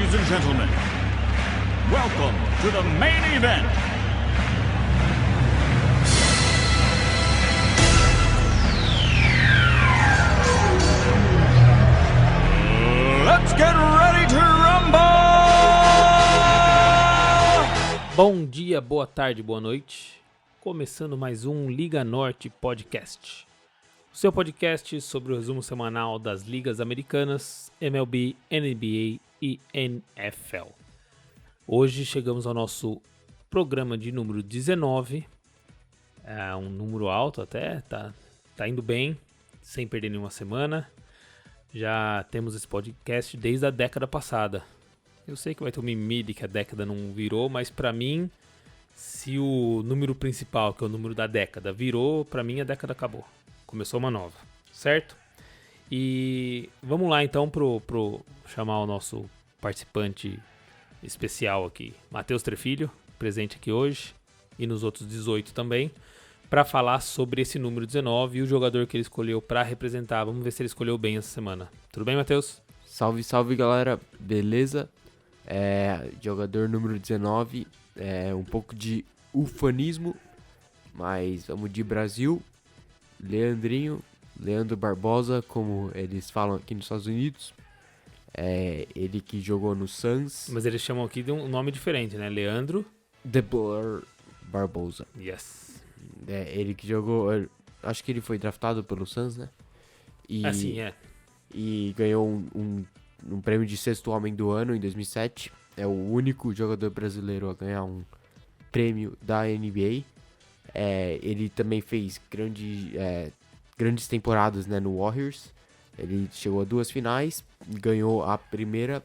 Ladies and gentlemen, welcome to the main event. Let's get ready to rumble! Bom dia, boa tarde, boa noite. Começando mais um Liga Norte Podcast. O seu podcast sobre o resumo semanal das ligas americanas, MLB, NBA e NFL. Hoje chegamos ao nosso programa de número 19. É um número alto até, tá indo bem, sem perder nenhuma semana. Já temos esse podcast desde a década passada. Eu sei que vai ter um mimimi de que a década não virou, mas pra mim, se o número principal, que é o número da década, virou, pra mim a década acabou. Começou uma nova, certo? E vamos lá então pro chamar o nosso participante especial aqui, Matheus Trefilho, presente aqui hoje, e nos outros 18 também, para falar sobre esse número 19 e o jogador que ele escolheu para representar. Vamos ver se ele escolheu bem essa semana. Tudo bem, Matheus? Salve, salve, galera. Beleza? Jogador número 19, um pouco de ufanismo, mas vamos de Brasil. Leandro Barbosa, como eles falam aqui nos Estados Unidos. Ele que jogou no Suns. Mas eles chamam aqui de um nome diferente, né? Leandro The Blur Barbosa. Yes. Ele que jogou, acho que ele foi draftado pelo Suns, né? E ganhou um prêmio de sexto homem do ano em 2007. É o único jogador brasileiro a ganhar um prêmio da NBA. Ele também fez grandes temporadas, né, no Warriors. Ele chegou a 2 finais, ganhou a primeira,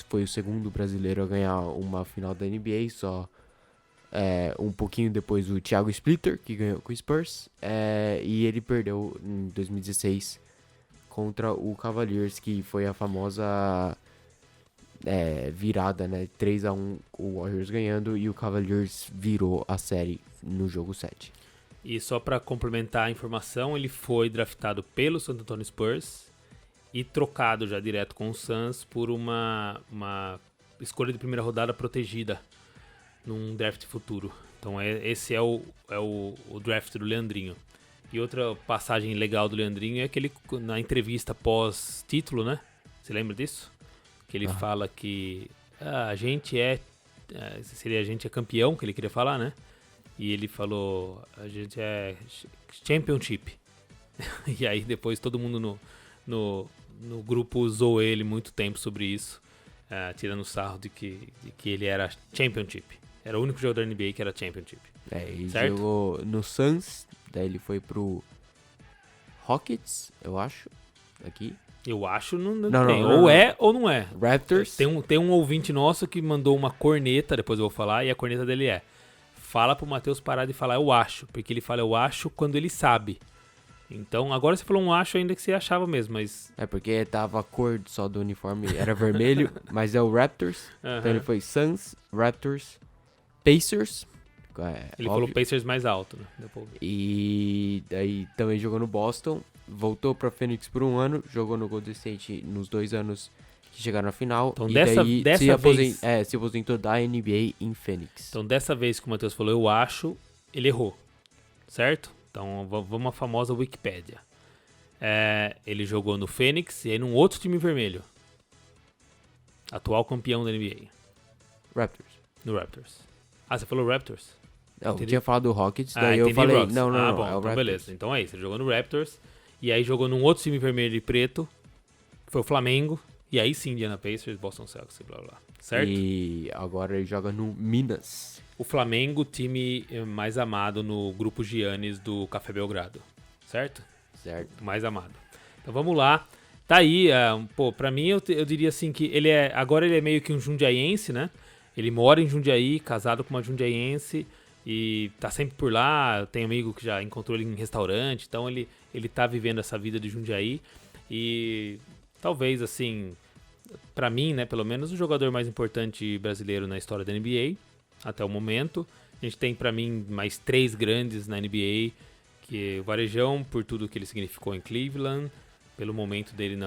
foi o segundo brasileiro a ganhar uma final da NBA, só um pouquinho depois o Thiago Splitter, que ganhou com o Spurs, e ele perdeu em 2016 contra o Cavaliers, que foi a famosa virada, né, 3-1, o Warriors ganhando, e o Cavaliers virou a série no jogo 7. E só para complementar a informação, ele foi draftado pelo San Antonio Spurs e trocado já direto com o Suns por uma escolha de primeira rodada protegida num draft futuro. Então esse é o draft do Leandrinho. E outra passagem legal do Leandrinho é que ele, na entrevista pós-título, né? Você lembra disso? Que ele fala que a gente é campeão, que ele queria falar, né? E ele falou, a gente é championship. E aí depois todo mundo no grupo usou ele muito tempo sobre isso, tirando sarro de que ele era championship. Era o único jogador da NBA que era championship. Ele certo? Jogou no Suns, daí ele foi pro Rockets, eu acho, aqui. Eu acho, não tem. Ou não. É ou não é. Raptors. Tem um ouvinte nosso que mandou uma corneta, depois eu vou falar, e a corneta dele fala pro Matheus parar de falar eu acho, porque ele fala eu acho quando ele sabe. Então, agora você falou um acho ainda que você achava mesmo, mas... Porque tava a cor só do uniforme, era vermelho, mas é o Raptors. Então ele foi Suns, Raptors, Pacers. Ele falou Pacers mais alto, né? E daí também jogou no Boston, voltou pra Phoenix por 1 ano, jogou no Golden State nos 2 anos que chegaram na final, então, e dessa vez... se aposentou da NBA em Phoenix. Então dessa vez que o Matheus falou eu acho, ele errou, certo? Então vamos à famosa Wikipédia. Ele jogou no Phoenix e aí num outro time vermelho. Atual campeão da NBA. Raptors. No Raptors. Ah, você falou Raptors? Eu tinha falado do Rockets, daí eu falei, Rocks. não, bom, é o então Raptors. beleza. Então é isso, ele jogou no Raptors e aí jogou num outro time vermelho e preto, que foi o Flamengo, e aí sim Indiana Pacers, Boston Celtics e blá blá, certo? E agora ele joga no Minas. O Flamengo, time mais amado no grupo Giannis do Café Belgrado, certo? Certo. Mais amado. Então vamos lá. Tá aí, pra mim eu diria assim que agora ele é meio que um jundiaiense, né? Ele mora em Jundiaí, casado com uma jundiaiense e tá sempre por lá. Tem amigo que já encontrou ele em restaurante, então ele tá vivendo essa vida de Jundiaí e talvez assim, pra mim, né, pelo menos o jogador mais importante brasileiro na história da NBA até o momento. A gente tem pra mim mais 3 grandes na NBA, que é o Varejão, por tudo que ele significou em Cleveland, pelo momento dele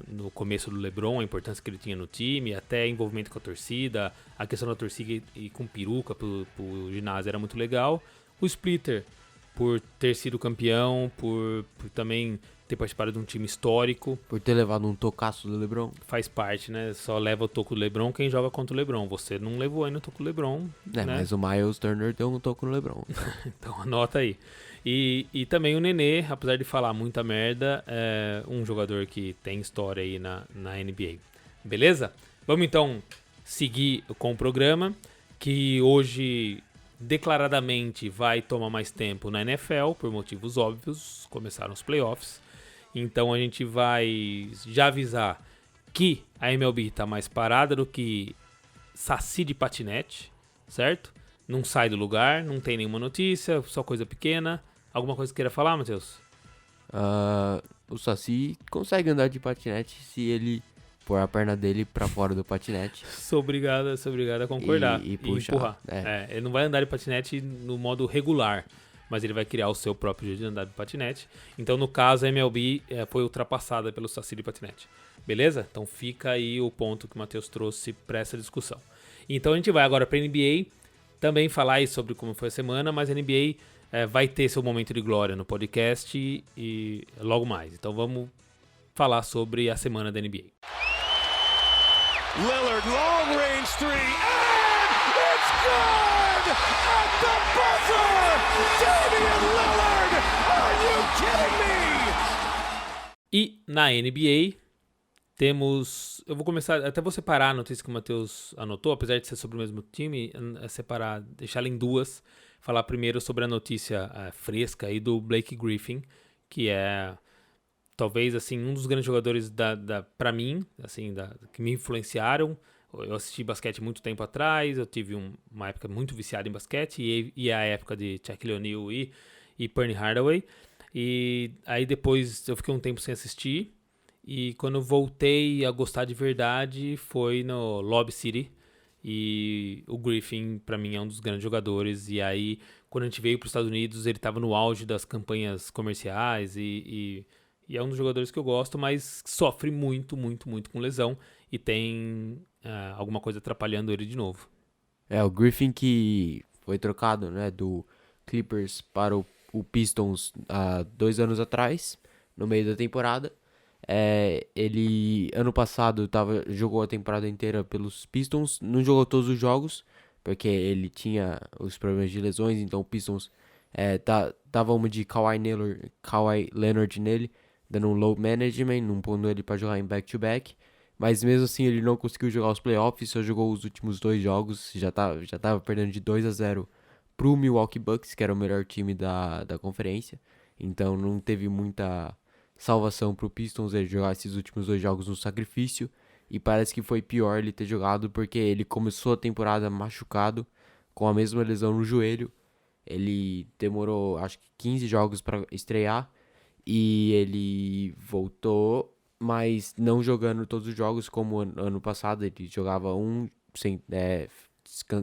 no começo do LeBron, a importância que ele tinha no time, até envolvimento com a torcida, a questão da torcida e com peruca pro ginásio era muito legal. O Splitter, por ter sido campeão, por também ter participado de um time histórico. Por ter levado um tocaço do LeBron. Faz parte, né? Só leva o toco do LeBron quem joga contra o LeBron. Você não levou ainda o toco do LeBron, né? Mas o Miles Turner deu um toco no LeBron. Então anota aí. E também o Nenê, apesar de falar muita merda, é um jogador que tem história aí na NBA. Beleza? Vamos então seguir com o programa, que hoje declaradamente vai tomar mais tempo na NFL, por motivos óbvios. Começaram os playoffs. Então a gente vai já avisar que a MLB está mais parada do que saci de patinete, certo? Não sai do lugar, não tem nenhuma notícia, só coisa pequena. Alguma coisa que queira falar, Matheus? O Saci consegue andar de patinete se ele pôr a perna dele pra fora do patinete. Sou obrigado a concordar E puxar, empurrar. né? Ele não vai andar de patinete no modo regular, mas ele vai criar o seu próprio jeito de andar de patinete. Então, no caso, a MLB foi ultrapassada pelo Saci de patinete. Beleza? Então fica aí o ponto que o Matheus trouxe para essa discussão. Então a gente vai agora para a NBA, também falar aí sobre como foi a semana, mas a NBA vai ter seu momento de glória no podcast e logo mais. Então vamos falar sobre a semana da NBA. Lillard, long range three, and it's good! At the buzzer! Damian Lillard! Are you kidding me? E na NBA temos... Eu vou começar... Até vou separar a notícia que o Matheus anotou, apesar de ser sobre o mesmo time, separar, deixar ela em duas. Falar primeiro sobre a notícia fresca aí do Blake Griffin, que é talvez assim um dos grandes jogadores para mim, assim, que me influenciaram. Eu assisti basquete muito tempo atrás, eu tive uma época muito viciada em basquete, e a época de Shaquille O'Neal e Penny Hardaway. E aí depois eu fiquei um tempo sem assistir, e quando eu voltei a gostar de verdade foi no Lob City. E o Griffin, pra mim, é um dos grandes jogadores. E aí, quando a gente veio para os Estados Unidos, ele estava no auge das campanhas comerciais. E é um dos jogadores que eu gosto, mas sofre muito, muito, muito com lesão. E tem alguma coisa atrapalhando ele de novo. O Griffin que foi trocado, né, do Clippers para o Pistons há 2 anos atrás, no meio da temporada. Ele, ano passado, jogou a temporada inteira pelos Pistons, não jogou todos os jogos, porque ele tinha os problemas de lesões, então o Pistons dava uma de Kawhi Leonard nele, dando um low management, não pondo ele para jogar em back-to-back, mas mesmo assim ele não conseguiu jogar os playoffs, só jogou os últimos 2 jogos, já tava perdendo de 2-0 pro Milwaukee Bucks, que era o melhor time da conferência, então não teve muita salvação pro Pistons ele jogar esses últimos 2 jogos no sacrifício, e parece que foi pior ele ter jogado porque ele começou a temporada machucado, com a mesma lesão no joelho. Ele demorou acho que 15 jogos para estrear e ele voltou, mas não jogando todos os jogos como ano passado. Ele jogava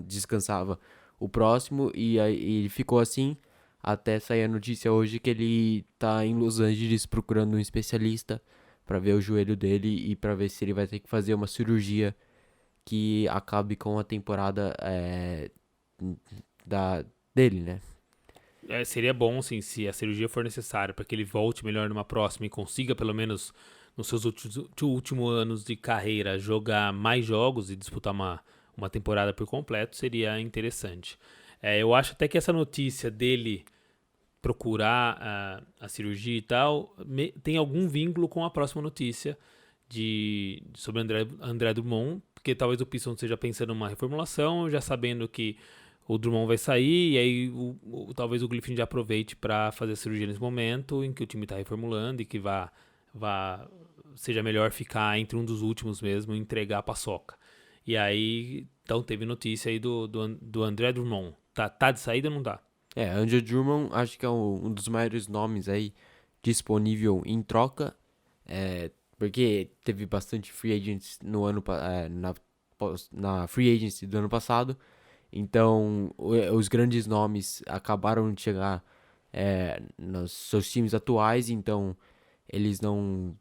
descansava o próximo, e aí ele ficou assim até sair a notícia hoje que ele tá em Los Angeles procurando um especialista para ver o joelho dele e para ver se ele vai ter que fazer uma cirurgia que acabe com a temporada dele, né? Seria bom, sim, se a cirurgia for necessária para que ele volte melhor numa próxima e consiga, pelo menos nos seus últimos anos de carreira, jogar mais jogos e disputar uma temporada por completo, seria interessante. Eu acho até que essa notícia dele procurar a cirurgia e tal tem algum vínculo com a próxima notícia sobre André Drummond, porque talvez o Pistons esteja pensando numa reformulação, já sabendo que o Drummond vai sair, e aí talvez o Griffin já aproveite para fazer a cirurgia nesse momento em que o time está reformulando e que seja melhor ficar entre um dos últimos mesmo e entregar a paçoca. E aí, então teve notícia aí do André Drummond. Tá de saída ou não tá? André Drummond acho que é um dos maiores nomes aí disponível em troca, porque teve bastante free agents no ano na free agency do ano passado, então os grandes nomes acabaram de chegar nos seus times atuais, então eles não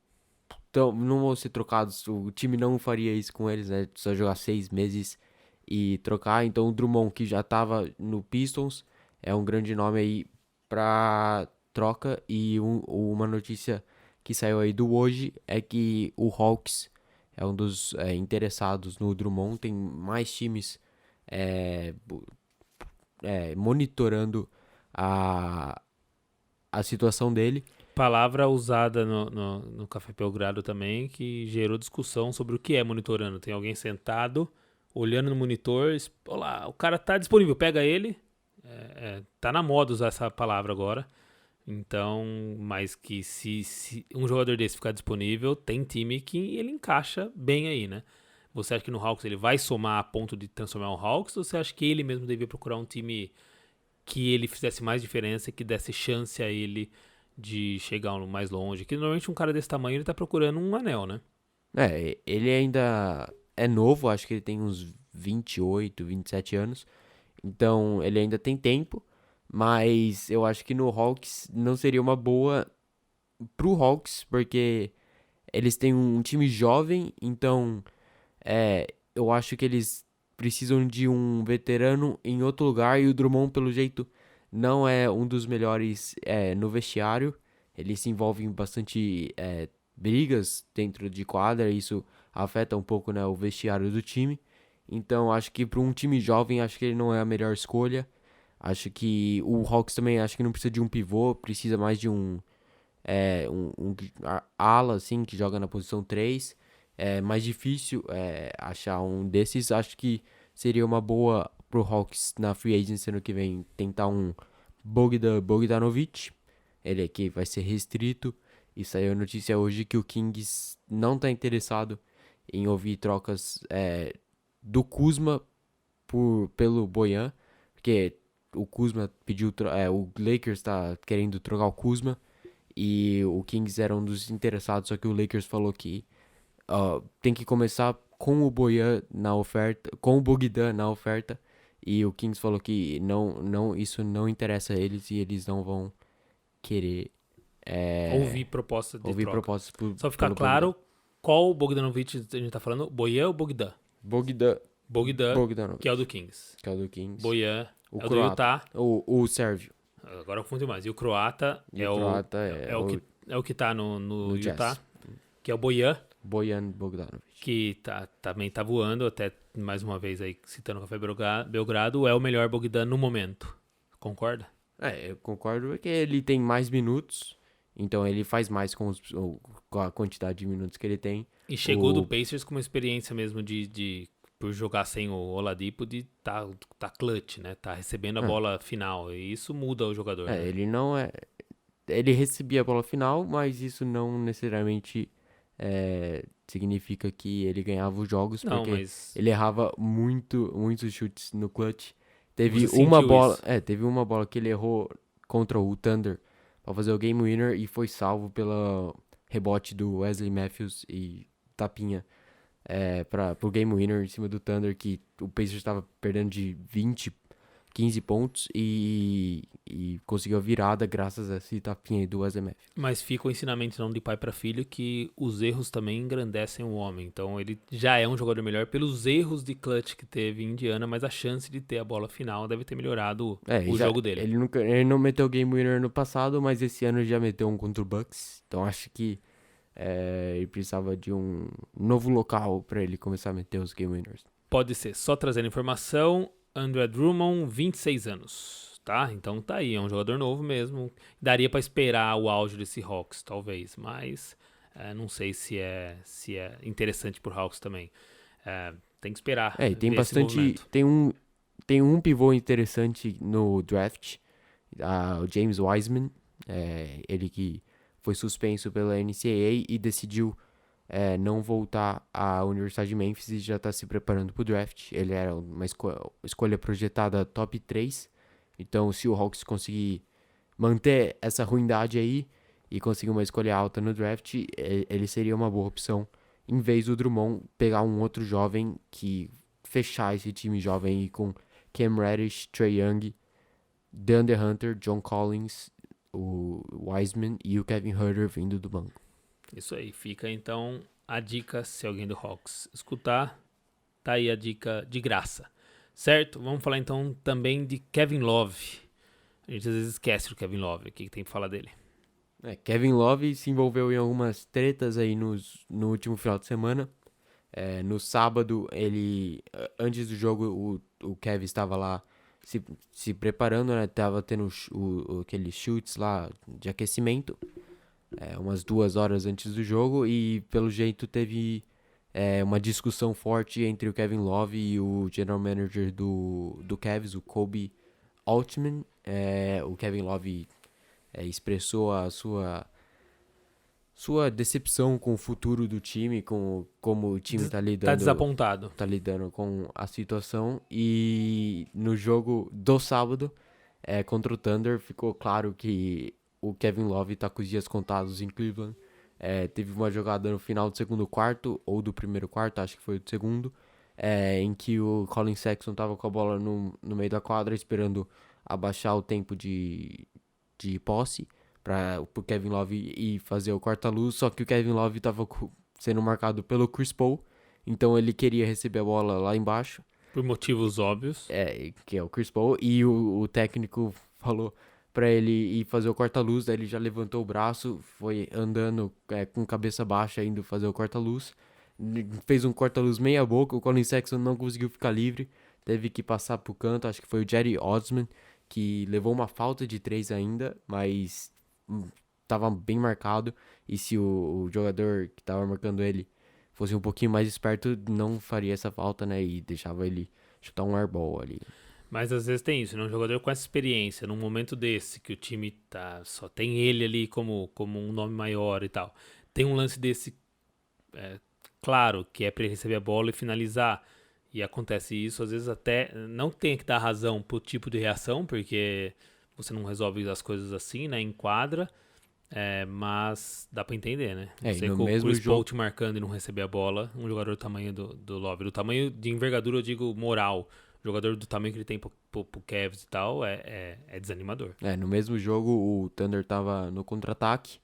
vão ser trocados, o time não faria isso com eles, né? Só jogar 6 meses e trocar. Então o Drummond, que já tava no Pistons, é um grande nome aí pra troca. E uma notícia que saiu aí do hoje é que o Hawks é um dos interessados no Drummond. Tem mais times monitorando a situação dele. Palavra usada no Café Belgrado também, que gerou discussão sobre o que é monitorando. Tem alguém sentado, olhando no monitor, olá, o cara tá disponível, pega ele. Tá na moda usar essa palavra agora. Então, mas que se um jogador desse ficar disponível, tem time que ele encaixa bem aí, né? Você acha que no Hawks ele vai somar a ponto de transformar o Hawks, ou você acha que ele mesmo devia procurar um time que ele fizesse mais diferença e que desse chance a ele de chegar mais longe? Que normalmente um cara desse tamanho ele tá procurando um anel, né? Ele ainda é novo, acho que ele tem uns 28, 27 anos. Então ele ainda tem tempo, mas eu acho que no Hawks não seria uma boa pro Hawks, porque eles têm um time jovem, então eu acho que eles precisam de um veterano em outro lugar, e o Drummond, pelo jeito, não é um dos melhores no vestiário. Ele se envolve em bastante brigas dentro de quadra, e isso afeta um pouco, né, o vestiário do time. Então acho que para um time jovem, acho que ele não é a melhor escolha. Acho que o Hawks também acho que não precisa de um pivô, precisa mais de um ala, assim, que joga na posição 3. É mais difícil achar um desses. Acho que seria uma boa pro Hawks na free agency ano que vem tentar um Bogdanovic. Ele aqui vai ser restrito. E saiu a notícia hoje que o Kings não está interessado em ouvir trocas do Kuzma pelo Bojan, porque o Kuzma pediu, o Lakers está querendo trocar o Kuzma, e o Kings era um dos interessados, só que o Lakers falou que tem que começar com o Bojan na oferta, com o Bogdan na oferta, e o Kings falou que isso não interessa a eles, e eles não vão querer Ouvir proposta de ouvir troca. propostas Só ficar pelo claro, qual Bogdanovic a gente tá falando? Bojan ou Bogdan? Bogdan. Bogdan, que é o do Kings. Que é o do Kings. Bojan O é o do croata. Utah. O sérvio. Agora eu confundi mais. E o croata Croata é o que tá no Jazz. Utah, que é o Bojan, Bojan Bogdanovic. que também tá voando, até mais uma vez aí citando o Café Belgrado, é o melhor Bogdan no momento. Concorda? Eu concordo que ele tem mais minutos, então ele faz mais com a quantidade de minutos que ele tem. E chegou do Pacers com uma experiência mesmo de por jogar sem o Oladipo, de tá clutch, né? Tá recebendo a bola final, e isso muda o jogador. Né? Ele não é... Ele recebia a bola final, mas isso não necessariamente significa que ele ganhava os jogos, Não, porque mas ele errava muitos chutes no clutch. Teve Você uma sentiu bola, isso? teve uma bola que ele errou contra o Thunder pra fazer o game winner e foi salvo pela rebote do Wesley Matthews e tapinha pro game winner em cima do Thunder, que o Pacers estava perdendo de 15 pontos e conseguiu a virada graças a esse tapinha aí do Wesley Matthews. Mas fica o ensinamento não de pai para filho que os erros também engrandecem o homem. Então ele já é um jogador melhor pelos erros de clutch que teve em Indiana, mas a chance de ter a bola final deve ter melhorado o jogo dele. Ele não meteu game winner no passado, mas esse ano já meteu um contra o Bucks. Então acho que ele precisava de um novo local para ele começar a meter os game winners. Pode ser. Só trazendo informação, Andre Drummond, 26 anos, tá? Então tá aí, é um jogador novo mesmo. Daria pra esperar o auge desse Hawks, talvez, mas não sei se é interessante pro Hawks também. Tem que esperar. E tem ver esse bastante. movimento. Tem um pivô interessante no draft, o James Wiseman, ele que foi suspenso pela NCAA e decidiu não voltar à Universidade de Memphis e já está se preparando para o draft. Ele era uma escolha projetada top 3. Então, se o Hawks conseguir manter essa ruindade aí e conseguir uma escolha alta no draft, ele seria uma boa opção. Em vez do Drummond pegar um outro jovem, que fechar esse time jovem aí com Cam Reddish, Trae Young, DeAndre Hunter, John Collins, o Wiseman e o Kevin Huerter vindo do banco. Isso aí, fica então a dica, se alguém do Hawks escutar, tá aí a dica de graça, certo? Vamos falar então também de Kevin Love. A gente às vezes esquece do Kevin Love, o que tem que falar dele? Kevin Love se envolveu em algumas tretas aí no último final de semana. No sábado, antes do jogo, o Kevin estava lá se preparando, né? Tava tendo aqueles chutes lá de aquecimento, umas 2 horas antes do jogo, e pelo jeito teve uma discussão forte entre o Kevin Love e o general manager do Cavs, o Kobe Altman. O Kevin Love expressou a sua decepção com o futuro do time, com como o time tá desapontado. Tá lidando com a situação. E no jogo do sábado, contra o Thunder, ficou claro que o Kevin Love tá com os dias contados em Cleveland. Teve uma jogada no final do segundo quarto, ou do primeiro quarto, acho que foi do segundo, em que o Colin Sexton tava com a bola no meio da quadra, esperando abaixar o tempo de posse para o Kevin Love ir fazer o corta-luz, só que o Kevin Love estava sendo marcado pelo Chris Paul, então ele queria receber a bola lá embaixo. Por motivos óbvios. Que é o Chris Paul, e o técnico falou para ele ir fazer o corta-luz, daí ele já levantou o braço, foi andando com cabeça baixa indo fazer o corta-luz, fez um corta-luz meia boca, o Colin Sexton não conseguiu ficar livre, teve que passar pro canto, acho que foi o Jerry Osman, que levou uma falta de 3 ainda, mas tava bem marcado, e se o jogador que tava marcando ele fosse um pouquinho mais esperto, não faria essa falta, né, e deixava ele chutar um airball ali. Mas às vezes tem isso, né? Um jogador com essa experiência, num momento desse, que o time só tem ele ali como um nome maior e tal, tem um lance desse, claro, que é pra ele receber a bola e finalizar, e acontece isso, às vezes até não tem que dar razão pro tipo de reação, porque você não resolve as coisas assim, né, em quadra, mas dá pra entender, né? Você com o Chris Paul te marcando e não receber a bola, um jogador do tamanho do Love, do tamanho de envergadura, eu digo moral, jogador do tamanho que ele tem pro Cavs e tal, é desanimador. No mesmo jogo, o Thunder tava no contra-ataque,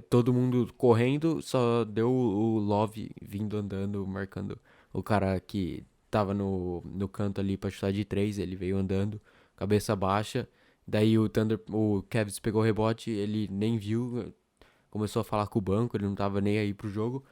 todo mundo correndo, só deu o Love vindo andando, marcando o cara que tava no canto ali pra chutar de 3, ele veio andando, cabeça baixa, daí o Cavs pegou o rebote, ele nem viu, começou a falar com o banco, ele não tava nem aí pro jogo.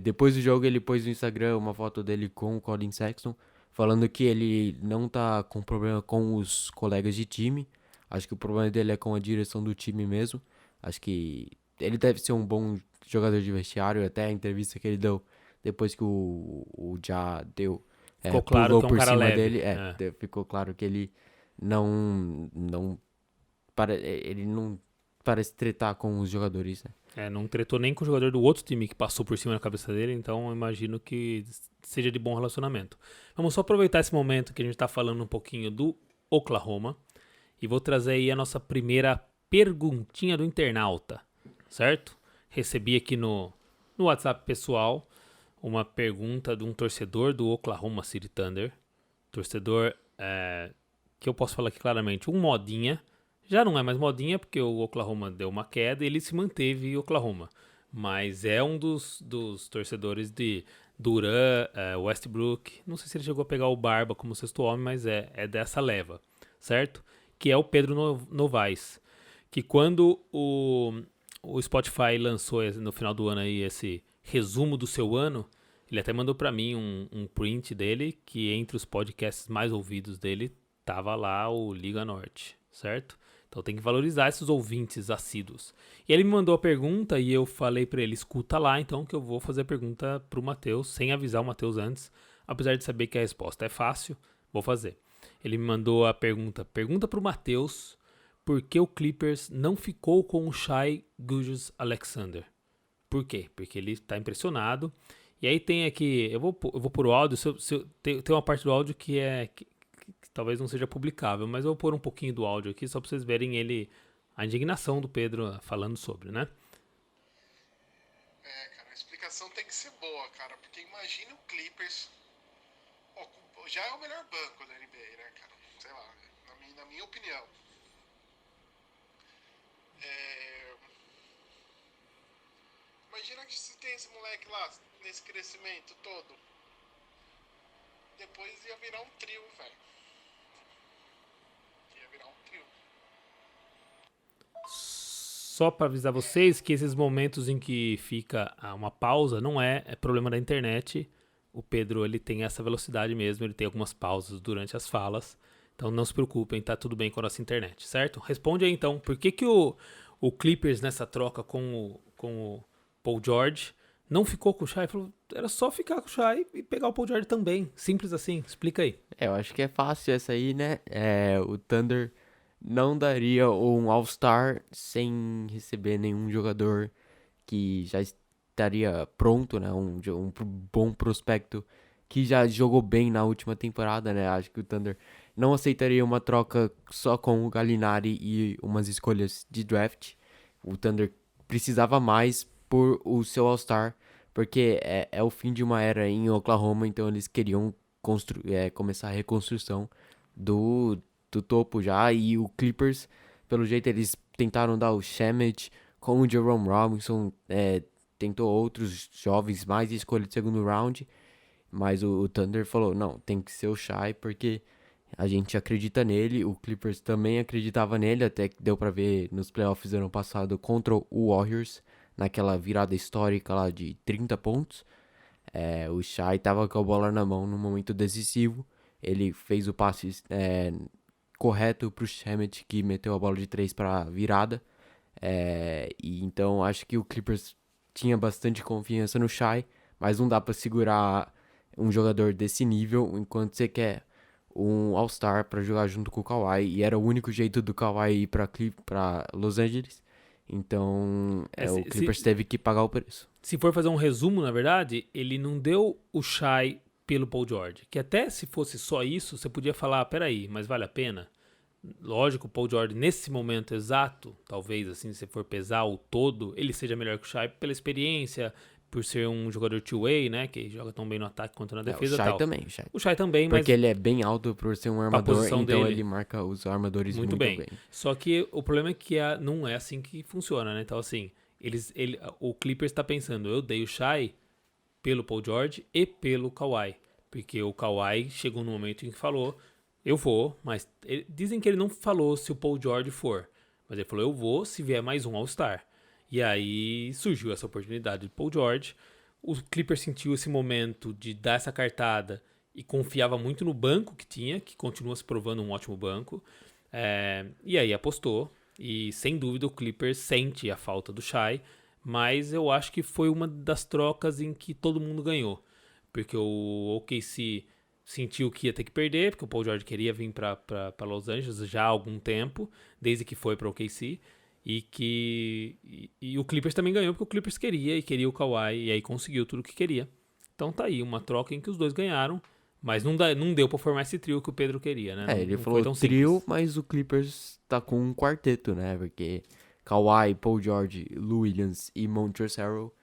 Depois do jogo ele pôs no Instagram uma foto dele com o Colin Sexton, falando que ele não tá com problema com os colegas de time, acho que o problema dele é com a direção do time mesmo, acho que ele deve ser um bom jogador de vestiário, até a entrevista que ele deu depois que o Ja deu, ficou claro que é um por cara cima leve. dele, ficou claro que ele não parece tretar com os jogadores, né? Não tretou nem com o jogador do outro time que passou por cima da cabeça dele, então eu imagino que seja de bom relacionamento. Vamos só aproveitar esse momento que a gente tá falando um pouquinho do Oklahoma e vou trazer aí a nossa primeira perguntinha do internauta, certo? Recebi aqui no WhatsApp pessoal uma pergunta de um torcedor do Oklahoma City Thunder, torcedor que eu posso falar aqui claramente, um modinha, já não é mais modinha porque o Oklahoma deu uma queda e ele se manteve em Oklahoma, mas é um dos torcedores de Durant, Westbrook, não sei se ele chegou a pegar o Barba como sexto homem, mas é dessa leva, certo? Que é o Pedro Novaes, que quando o Spotify lançou no final do ano aí esse resumo do seu ano, ele até mandou pra mim um print dele, que entre os podcasts mais ouvidos dele, tava lá o Liga Norte, certo? Então tem que valorizar esses ouvintes assíduos. E ele me mandou a pergunta e eu falei pra ele, escuta lá então que eu vou fazer a pergunta pro Matheus, sem avisar o Matheus antes, apesar de saber que a resposta é fácil, vou fazer. Ele me mandou a pergunta pro Matheus, por que o Clippers não ficou com o Shai Gilgeous-Alexander? Por quê? Porque ele tá impressionado. E aí tem aqui, eu vou pôr o áudio, tem uma parte do áudio que talvez não seja publicável, mas eu vou pôr um pouquinho do áudio aqui só pra vocês verem a indignação do Pedro falando sobre, né? Cara, a explicação tem que ser boa, cara, porque imagina o Clippers, já é o melhor banco da NBA, né, cara? Sei lá, na minha opinião. Imagina que se tem esse moleque lá, nesse crescimento todo. Depois ia virar um trio, velho. Ia virar um trio. Só para avisar vocês que esses momentos em que fica uma pausa não é problema da internet. O Pedro, ele tem essa velocidade mesmo, ele tem algumas pausas durante as falas. Então não se preocupem, tá tudo bem com a nossa internet, certo? Responde aí então, por que o Clippers nessa troca com o Paul George não ficou com o Shai? Falou, era só ficar com o Shai e pegar o Paul George também, simples assim, explica aí. Eu acho que é fácil essa aí, né? O Thunder não daria um All-Star sem receber nenhum jogador que já estaria pronto, né? Um bom prospecto que já jogou bem na última temporada, né? Acho que o Thunder não aceitaria uma troca só com o Gallinari e umas escolhas de draft. O Thunder precisava mais por o seu All-Star, porque é o fim de uma era em Oklahoma, então eles queriam começar a reconstrução do topo já, e o Clippers, pelo jeito, eles tentaram dar o Shamet com o Jerome Robinson, tentou outros jovens, mais escolha de segundo round, mas o Thunder falou, não, tem que ser o Shai, porque a gente acredita nele, o Clippers também acreditava nele, até que deu pra ver nos playoffs do ano passado contra o Warriors, naquela virada histórica lá de 30 pontos. O Shai tava com a bola na mão no momento decisivo, ele fez o passe correto pro Shamet, que meteu a bola de 3 pra virada, e então acho que o Clippers tinha bastante confiança no Shai, mas não dá pra segurar um jogador desse nível enquanto você quer um All-Star pra jogar junto com o Kawhi, e era o único jeito do Kawhi ir pra Los Angeles, então o Clippers teve que pagar o preço. Se for fazer um resumo, na verdade, ele não deu o Shai pelo Paul George, que até se fosse só isso, você podia falar, peraí, mas vale a pena? Lógico, o Paul George, nesse momento exato, talvez, assim, se for pesar o todo, ele seja melhor que o Shai pela experiência, por ser um jogador two-way, né, que joga tão bem no ataque quanto na defesa e tal. O Shai também, mas porque ele é bem alto por ser um armador, então dele, ele marca os armadores muito bem. Só que o problema é que não é assim que funciona, né, então assim, o Clippers está pensando, eu dei o Shai pelo Paul George e pelo Kawhi, porque o Kawhi chegou no momento em que falou, eu vou, mas dizem que ele não falou se o Paul George for, mas ele falou, eu vou se vier mais um All-Star. E aí surgiu essa oportunidade do Paul George, o Clippers sentiu esse momento de dar essa cartada e confiava muito no banco que tinha, que continua se provando um ótimo banco, e aí apostou, e sem dúvida o Clippers sente a falta do Shai, mas eu acho que foi uma das trocas em que todo mundo ganhou, porque o OKC sentiu que ia ter que perder, porque o Paul George queria vir para Los Angeles já há algum tempo, desde que foi para o OKC, e o Clippers também ganhou, porque o Clippers queria o Kawhi, e aí conseguiu tudo o que queria. Então tá aí, uma troca em que os dois ganharam, mas não deu pra formar esse trio que o Pedro queria, né? Ele falou trio, simples. Mas o Clippers tá com um quarteto, né? Porque Kawhi, Paul George, Lou Williams e Montrezl Harrell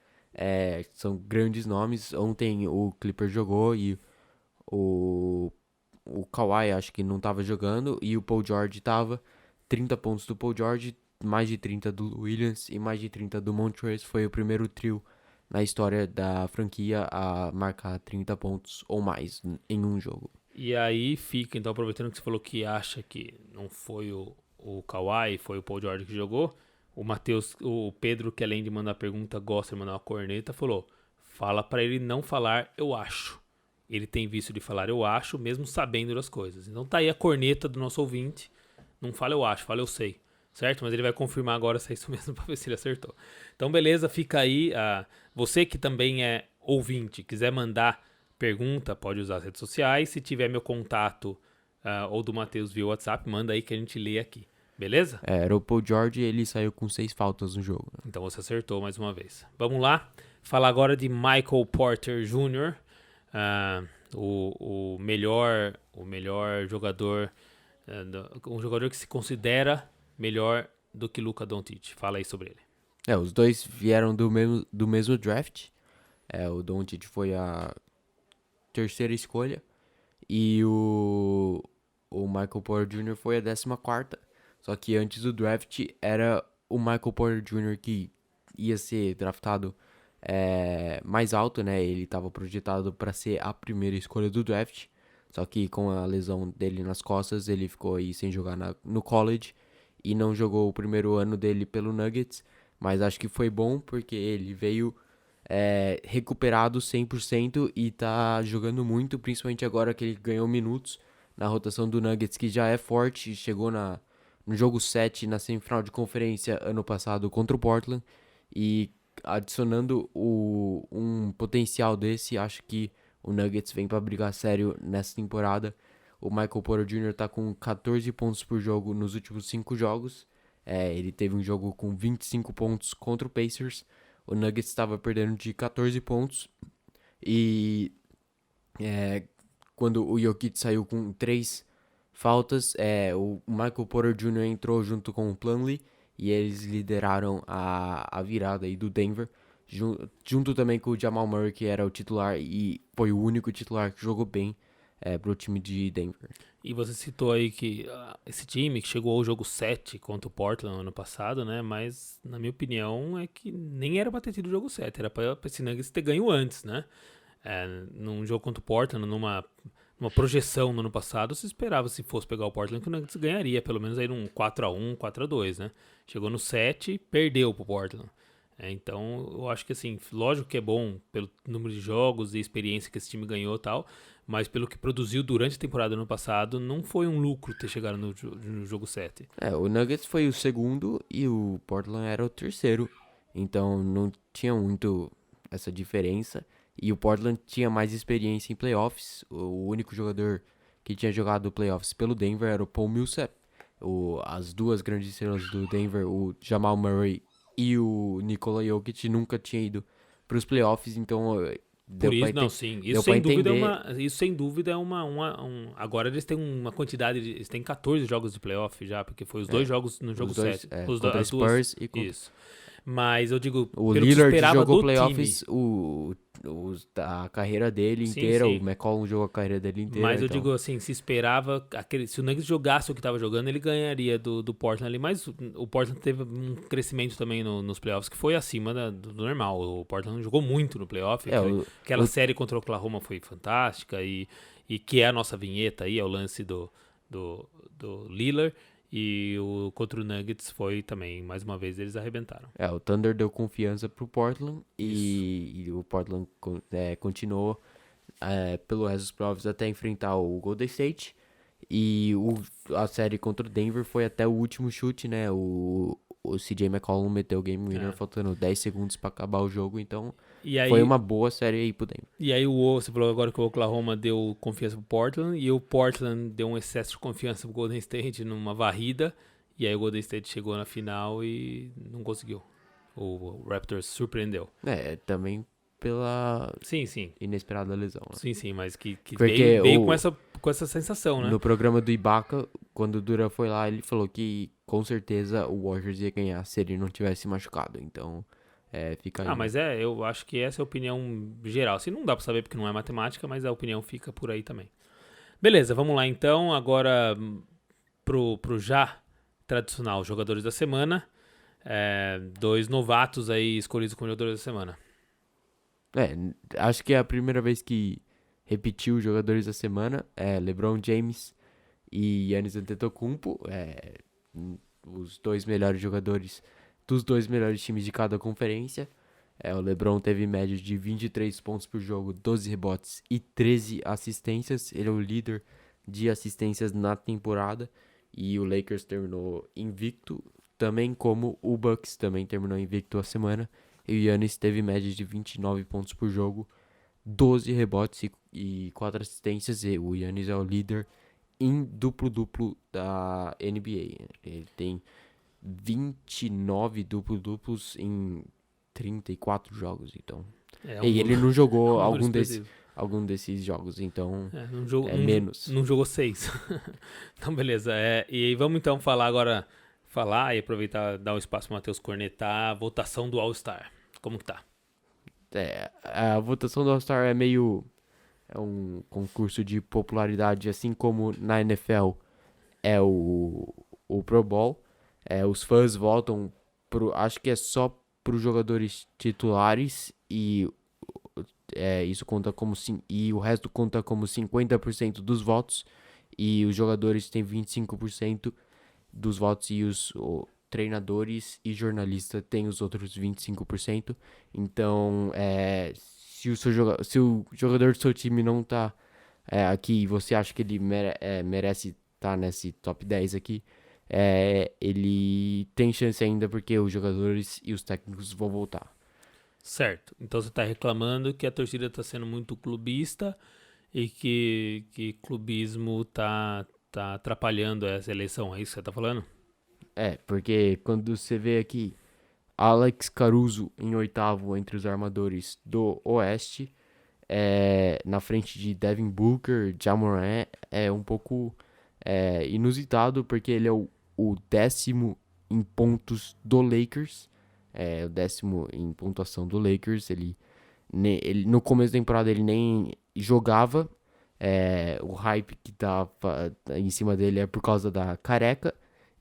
são grandes nomes. Ontem o Clippers jogou e o Kawhi acho que não tava jogando, e o Paul George tava. 30 pontos do Paul George, mais de 30 do Williams e mais de 30 do Montrezl. Foi o primeiro trio na história da franquia a marcar 30 pontos ou mais em um jogo. E aí fica, então, aproveitando que você falou que acha que não foi o Kawhi, foi o Paul George que jogou, o Pedro, que além de mandar pergunta, gosta de mandar uma corneta, falou, fala pra ele não falar eu acho. Ele tem vício de falar eu acho, mesmo sabendo das coisas. Então tá aí a corneta do nosso ouvinte, não fala eu acho, fala eu sei. Certo? Mas ele vai confirmar agora se é isso mesmo pra ver se ele acertou. Então, beleza, fica aí. Você que também é ouvinte, quiser mandar pergunta, pode usar as redes sociais. Se tiver meu contato ou do Matheus via WhatsApp, manda aí que a gente lê aqui. Beleza? Era o Paul George e ele saiu com 6 faltas no jogo. Então você acertou mais uma vez. Vamos lá. Falar agora de Michael Porter Jr., o melhor jogador, um jogador que se considera melhor do que Luka Doncic. Fala aí sobre ele. Os dois vieram do mesmo draft. O Doncic foi a terceira escolha e o Michael Porter Jr. foi a 14ª. Só que antes do draft era o Michael Porter Jr. que ia ser draftado mais alto, né? Ele estava projetado para ser a primeira escolha do draft, só que com a lesão dele nas costas, ele ficou aí sem jogar no college e não jogou o primeiro ano dele pelo Nuggets, mas acho que foi bom porque ele veio recuperado 100% e tá jogando muito, principalmente agora que ele ganhou minutos na rotação do Nuggets, que já é forte, chegou no jogo 7 na semifinal de conferência ano passado contra o Portland, e adicionando um potencial desse, acho que o Nuggets vem para brigar sério nessa temporada. O Michael Porter Jr. tá com 14 pontos por jogo nos últimos 5 jogos. Ele teve um jogo com 25 pontos contra o Pacers. O Nuggets estava perdendo de 14 pontos. E quando o Jokic saiu com 3 faltas, o Michael Porter Jr. entrou junto com o Plumlee e eles lideraram a virada aí do Denver, junto também com o Jamal Murray, que era o titular e foi o único titular que jogou bem pro time de Denver. E você citou aí que esse time que chegou ao jogo 7 contra o Portland no ano passado, né? Mas, na minha opinião, é que nem era pra ter tido o jogo 7, era pra esse Nuggets ter ganho antes, né? Num jogo contra o Portland, numa projeção no ano passado, se esperava, se fosse pegar o Portland, que o Nuggets ganharia, pelo menos aí num 4-1, 4-2, né? Chegou no 7 e perdeu pro Portland. Então, eu acho que assim, lógico que é bom pelo número de jogos e experiência que esse time ganhou e tal, mas pelo que produziu durante a temporada do ano passado, não foi um lucro ter chegado no jogo 7. O Nuggets foi o segundo e o Portland era o terceiro, então não tinha muito essa diferença. E o Portland tinha mais experiência em playoffs. O único jogador que tinha jogado playoffs pelo Denver era o Paul Millsap. As duas grandes estrelas do Denver, o Jamal Murray e o Nikola Jokic, nunca tinha ido para os playoffs, então Por isso, não, sim. Isso sem dúvida é agora eles têm uma quantidade eles têm 14 jogos de playoff já, porque foi os dois jogos no jogo 7. Contra o Spurs e contra... Isso. Mas eu digo, o pelo Lillard que esperava jogou do playoffs time. A carreira dele inteira, o McCollum jogou a carreira dele inteira. Mas eu então... digo assim, se esperava, se o Nuggets jogasse o que estava jogando, ele ganharia do Portland ali, mas o Portland teve um crescimento também nos playoffs que foi acima do normal. O Portland jogou muito no playoff, aquela série contra o Oklahoma foi fantástica, e que é a nossa vinheta aí, é o lance do Lillard. E contra o Nuggets foi também, mais uma vez, eles arrebentaram. O Thunder deu confiança pro Portland e o Portland continuou pelo resto dos playoffs até enfrentar o Golden State. E a série contra o Denver foi até o último chute, né? O CJ McCollum meteu o game winner faltando 10 segundos pra acabar o jogo, então foi uma boa série aí pro Denver. E aí você falou agora que o Oklahoma deu confiança pro Portland, e o Portland deu um excesso de confiança pro Golden State numa varrida, e aí o Golden State chegou na final e não conseguiu. O Raptors surpreendeu. Também pela sim. inesperada lesão. Né? Sim, mas que veio com essa sensação, né? No programa do Ibaka, quando o Duran foi lá, ele falou que com certeza o Warriors ia ganhar se ele não tivesse machucado. Então, fica aí. Mas eu acho que essa é a opinião geral. Assim, não dá pra saber porque não é matemática, mas a opinião fica por aí também. Beleza, vamos lá então. Agora pro já tradicional jogadores da semana. 2 novatos aí escolhidos como jogadores da semana. Acho que é a primeira vez que repetiu os jogadores da semana. LeBron James e Giannis Antetokounmpo. Os 2 melhores jogadores dos 2 melhores times de cada conferência. O LeBron teve média de 23 pontos por jogo, 12 rebotes e 13 assistências. Ele é o líder de assistências na temporada. E o Lakers terminou invicto, também como o Bucks também terminou invicto a semana. E o Giannis teve média de 29 pontos por jogo, 12 rebotes e 4 assistências. E o Giannis é o líder em duplo-duplo da NBA. Ele tem 29 duplo-duplos em 34 jogos, então. E ele não jogou algum desses jogos, então menos. Não jogou 6. Então, beleza. E vamos então falar e aproveitar, dar um espaço para o Matheus cornetar a votação do All-Star. Como que tá? A votação do All-Star é um concurso de popularidade, assim como na NFL é o Pro Bowl. Os fãs votam acho que é só para os jogadores titulares e isso conta como e o resto conta como 50% dos votos, e os jogadores têm 25% dos votos, e os treinadores e jornalistas têm os outros 25%. Então, se o jogador do seu time não tá aqui e você acha que ele merece estar nesse top 10 aqui, ele tem chance ainda, porque os jogadores e os técnicos vão voltar. Certo. Então você tá reclamando que a torcida tá sendo muito clubista e que clubismo tá atrapalhando essa eleição. É isso que você tá falando? Porque quando você vê aqui Alex Caruso em 8º entre os armadores do Oeste, na frente de Devin Booker, Ja Morant, é um pouco inusitado, porque ele é o 10º em pontos do Lakers, o 10º em pontuação do Lakers. Ele no começo da temporada ele nem jogava, o hype que tá em cima dele é por causa da careca,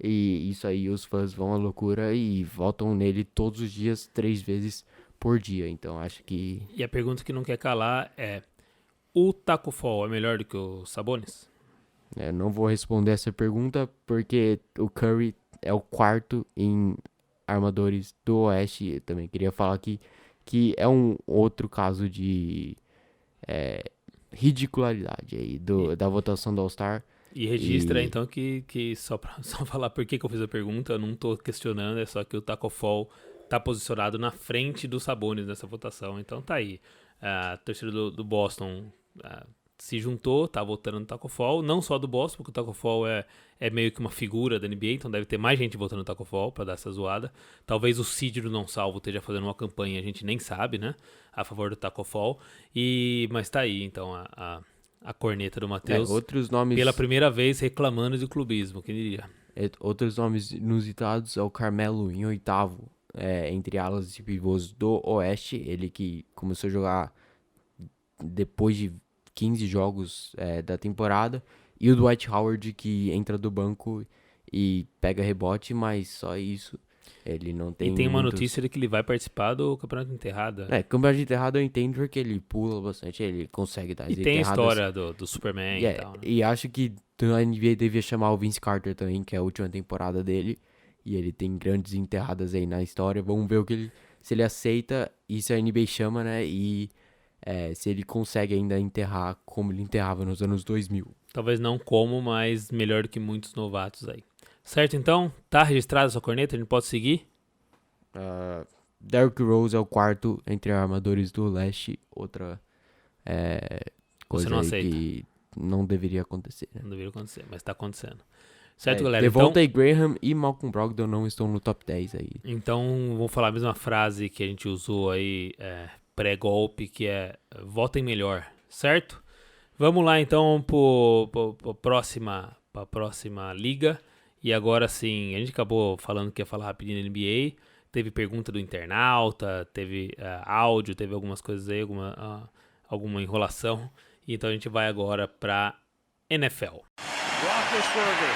e isso aí os fãs vão à loucura e votam nele todos os dias, 3 vezes por dia. Então acho que... E a pergunta que não quer calar é: o Taco Fall é melhor do que o Sabonis? Não vou responder essa pergunta, porque o Curry é o 4º em armadores do Oeste. Eu também queria falar aqui que é um outro caso de ridicularidade aí da votação do All-Star. E registra então que só falar por que eu fiz a pergunta, eu não tô questionando, é só que o Taco Fall tá posicionado na frente do Sabonis nessa votação. Então tá aí. A torcida do Boston se juntou, tá votando no Taco Fall, não só do Boston, porque o Taco Fall é meio que uma figura da NBA, então deve ter mais gente votando no Taco Fall pra dar essa zoada. Talvez o Cid do Não Salvo esteja fazendo uma campanha, a gente nem sabe, né, a favor do Taco Fall. Mas tá aí, então, a corneta do Matheus, outros nomes... pela primeira vez reclamando de clubismo, quem diria. Outros nomes inusitados é o Carmelo em 8º, entre alas e pivôs do Oeste, ele que começou a jogar depois de 15 jogos da temporada, e o Dwight Howard, que entra do banco e pega rebote, mas só isso. Ele não tem... E tem uma notícia de que ele vai participar do Campeonato de Enterrada. Campeonato de Enterrada eu entendo, porque ele pula bastante, ele consegue dar as E tem a enterradas. história do Superman e tal, né? E acho que a NBA devia chamar o Vince Carter também, que é a última temporada dele, e ele tem grandes enterradas aí na história. Vamos ver se ele aceita, e se a NBA chama, né, e se ele consegue ainda enterrar como ele enterrava nos anos 2000. Talvez não como, mas melhor do que muitos novatos aí. Certo, então? Tá registrada a sua corneta? A gente pode seguir? Derrick Rose é o 4º entre armadores do Leste. Outra coisa Você não aceita? que não deveria acontecer, né? Não deveria acontecer, mas tá acontecendo. Certo, galera? Devontae Graham e Malcolm Brogdon não estão no top 10 aí. Então, vou falar a mesma frase que a gente usou aí pré-golpe, que é votem melhor, certo? Vamos lá, então, pra próxima liga. E agora sim, a gente acabou falando que ia falar rapidinho da NBA. Teve pergunta do internauta, teve áudio, teve algumas coisas aí, alguma enrolação. Então a gente vai agora pra NFL. Roethlisberger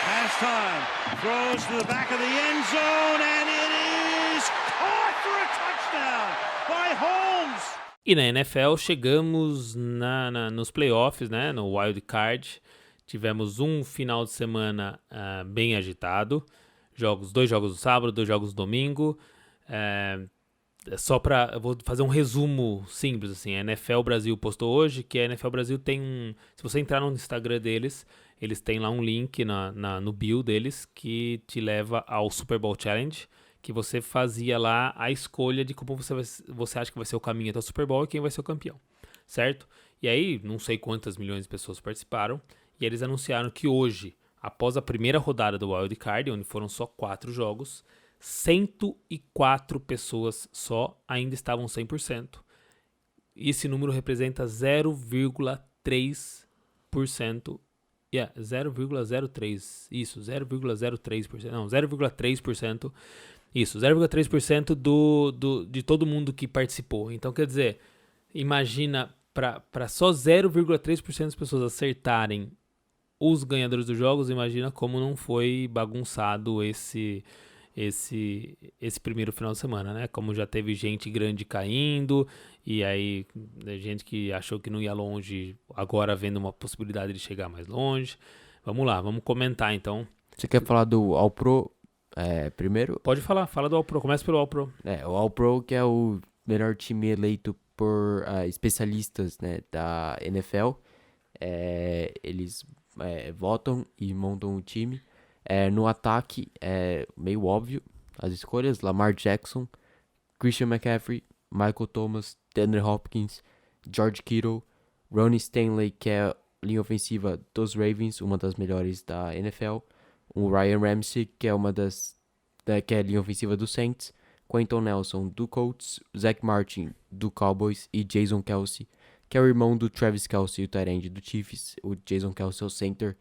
has time, throws to the back of the end zone, and it is caught for a touchdown by Holmes. E na NFL chegamos nos playoffs, né, no Wild Card. Tivemos um final de semana bem agitado. 2 jogos no sábado, 2 jogos no domingo. Eu vou fazer um resumo simples, assim. A NFL Brasil postou hoje que a NFL Brasil tem se você entrar no Instagram deles, eles têm lá um link no bio deles que te leva ao Super Bowl Challenge, que você fazia lá a escolha de como você acha que vai ser o caminho até o Super Bowl e quem vai ser o campeão, certo? E aí, não sei quantas milhões de pessoas participaram, e eles anunciaram que hoje, após a primeira rodada do Wild Card, onde foram só 4 jogos, 104 pessoas só ainda estavam 100%. Esse número representa 0,3%. 0,03%. Isso, 0,03%. Não, 0,3%. Isso, 0,3% de todo mundo que participou. Então, quer dizer, imagina, para só 0,3% das pessoas acertarem os ganhadores dos jogos, imagina como não foi bagunçado esse esse primeiro final de semana, né? Como já teve gente grande caindo, e aí gente que achou que não ia longe, agora vendo uma possibilidade de chegar mais longe. Vamos lá, vamos comentar então. Você quer falar do All-Pro primeiro? Pode falar, fala do All-Pro, começa pelo All-Pro. O All-Pro, que é o melhor time eleito por especialistas, né, da NFL. Eles votam e montam o time. No ataque, é meio óbvio as escolhas: Lamar Jackson, Christian McCaffrey, Michael Thomas, DeAndre Hopkins, George Kittle, Ronnie Stanley, que é a linha ofensiva dos Ravens, uma das melhores da NFL, o Ryan Ramsey, que é que é a linha ofensiva do Saints, Quentin Nelson do Colts, Zach Martin do Cowboys e Jason Kelce, que é o irmão do Travis Kelce, o tight end do Chiefs. O Jason Kelce é o center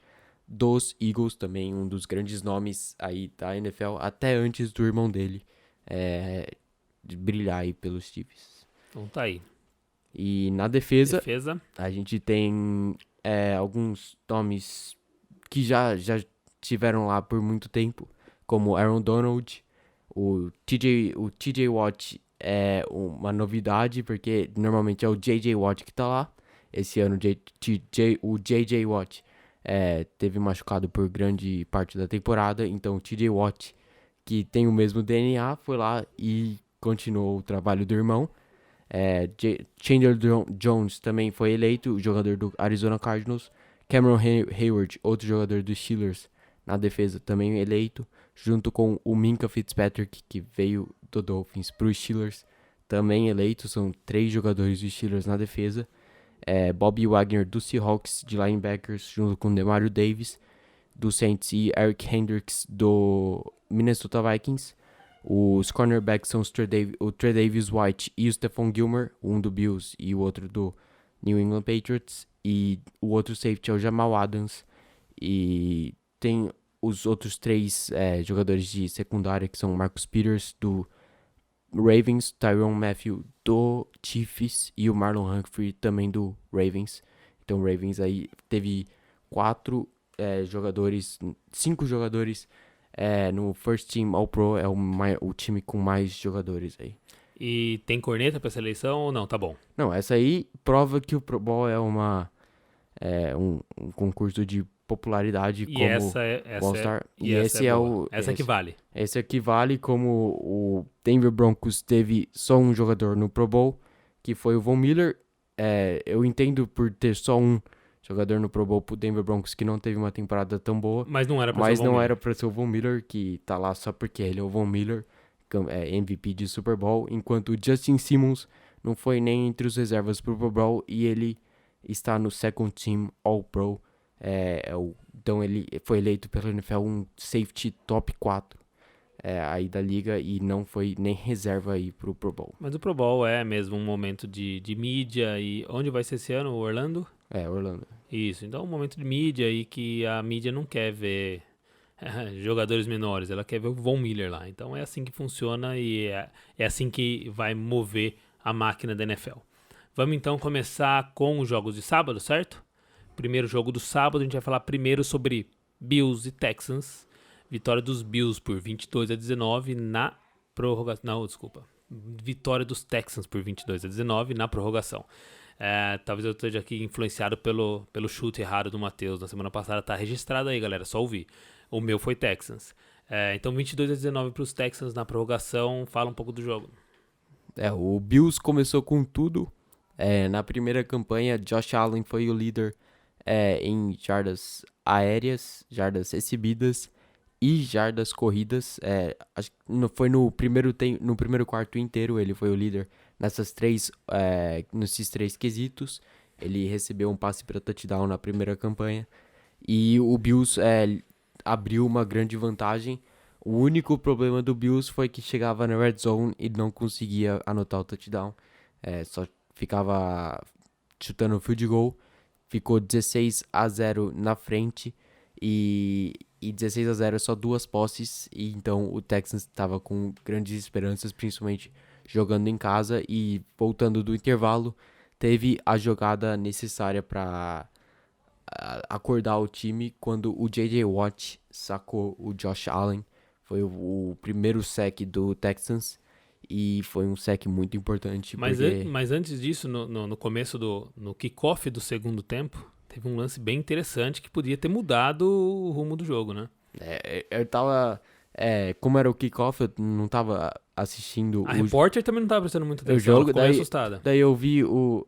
dos Eagles, também um dos grandes nomes aí da NFL, até antes do irmão dele de brilhar aí pelos Chiefs. Então tá aí. E na defesa, Defesa. a gente tem alguns nomes que já estiveram lá por muito tempo, como Aaron Donald, o TJ Watt é uma novidade, porque normalmente é o JJ Watt que tá lá. Esse ano o JJ Watt teve machucado por grande parte da temporada, então o TJ Watt, que tem o mesmo DNA, foi lá e continuou o trabalho do irmão. Chandler Jones também foi eleito, o jogador do Arizona Cardinals. Cameron Hayward, outro jogador dos Steelers, na defesa, também eleito, junto com o Minkah Fitzpatrick, que veio do Dolphins para os Steelers, também eleito. São 3 jogadores dos Steelers na defesa. Bobby Wagner do Seahawks, de linebackers, junto com Demario Davis do Saints e Eric Hendricks do Minnesota Vikings. Os cornerbacks são o Tre'Davious White e o Stephon Gilmore, um do Bills e o outro do New England Patriots. E o outro safety é o Jamal Adams. E tem os outros 3 jogadores de secundária, que são Marcus Peters do Ravens, Tyrann Mathieu do Chiefs e o Marlon Humphrey também do Ravens. Então o Ravens aí teve 5 jogadores no First Team All-Pro, é o time com mais jogadores aí. E tem corneta pra seleção ou não? Tá bom. Não, essa aí prova que o Pro Bowl é um concurso de popularidade, E como essa o All-Star. Essa que vale. Esse aqui vale, como o Denver Broncos teve só um jogador no Pro Bowl, que foi o Von Miller. Eu entendo por ter só um jogador no Pro Bowl pro Denver Broncos, que não teve uma temporada tão boa. Mas não era pra ser o Von Miller. Era pra ser o Von Miller, que tá lá só porque ele é o Von Miller, MVP de Super Bowl, enquanto o Justin Simmons não foi nem entre os reservas pro Pro Bowl e ele está no Second Team All-Pro. Então ele foi eleito pela NFL um safety top 4 aí da liga e não foi nem reserva aí pro Pro Bowl. Mas o Pro Bowl é mesmo um momento de mídia. E onde vai ser esse ano? Orlando? Orlando. Isso, então é um momento de mídia aí que a mídia não quer ver jogadores menores, ela quer ver o Von Miller lá. Então é assim que funciona e é assim que vai mover a máquina da NFL. Vamos então começar com os jogos de sábado, certo? Primeiro jogo do sábado, a gente vai falar primeiro sobre Bills e Texans. Vitória dos Bills por 22-19 na prorrogação. Não, desculpa. Vitória dos Texans por 22-19 na prorrogação. Talvez eu esteja aqui influenciado pelo chute errado do Matheus na semana passada. Tá registrado aí, galera, só ouvir. O meu foi Texans. Então 22-19 para os Texans na prorrogação. Fala um pouco do jogo. O Bills começou com tudo. Na primeira campanha, Josh Allen foi o líder em jardas aéreas, jardas recebidas e jardas corridas. Acho que foi no primeiro quarto inteiro ele foi o líder nesses 3 quesitos. Ele recebeu um passe para touchdown na primeira campanha e o Bills abriu uma grande vantagem. O único problema do Bills foi que chegava na red zone e não conseguia anotar o touchdown. Só ficava chutando field goal. Ficou 16-0 na frente e 16-0 é só 2 posses. E então o Texans estava com grandes esperanças, principalmente jogando em casa. E voltando do intervalo, teve a jogada necessária para acordar o time quando o JJ Watt sacou o Josh Allen. Foi o primeiro sack do Texans e foi um sack muito importante. Mas antes disso, no começo no kickoff do segundo tempo, teve um lance bem interessante que podia ter mudado o rumo do jogo, né? Eu tava... como era o kickoff, eu não tava assistindo A repórter também não tava prestando muita atenção, jogo, ela ficou meio assustada. Daí eu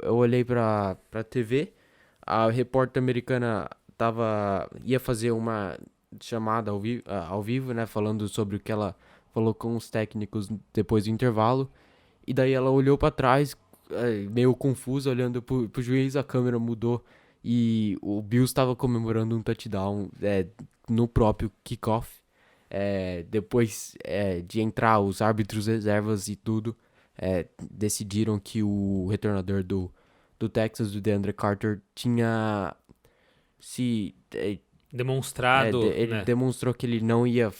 olhei pra TV, a repórter americana ia fazer uma chamada ao vivo, né, falando sobre o que ela falou com os técnicos depois do intervalo, e daí ela olhou pra trás, meio confusa, olhando pro juiz, a câmera mudou, e o Bills estava comemorando um touchdown no próprio kickoff. Depois de entrar os árbitros reservas e tudo, decidiram que o retornador do Texas, o DeAndre Carter, tinha Demonstrado, ele né? demonstrou que ele não ia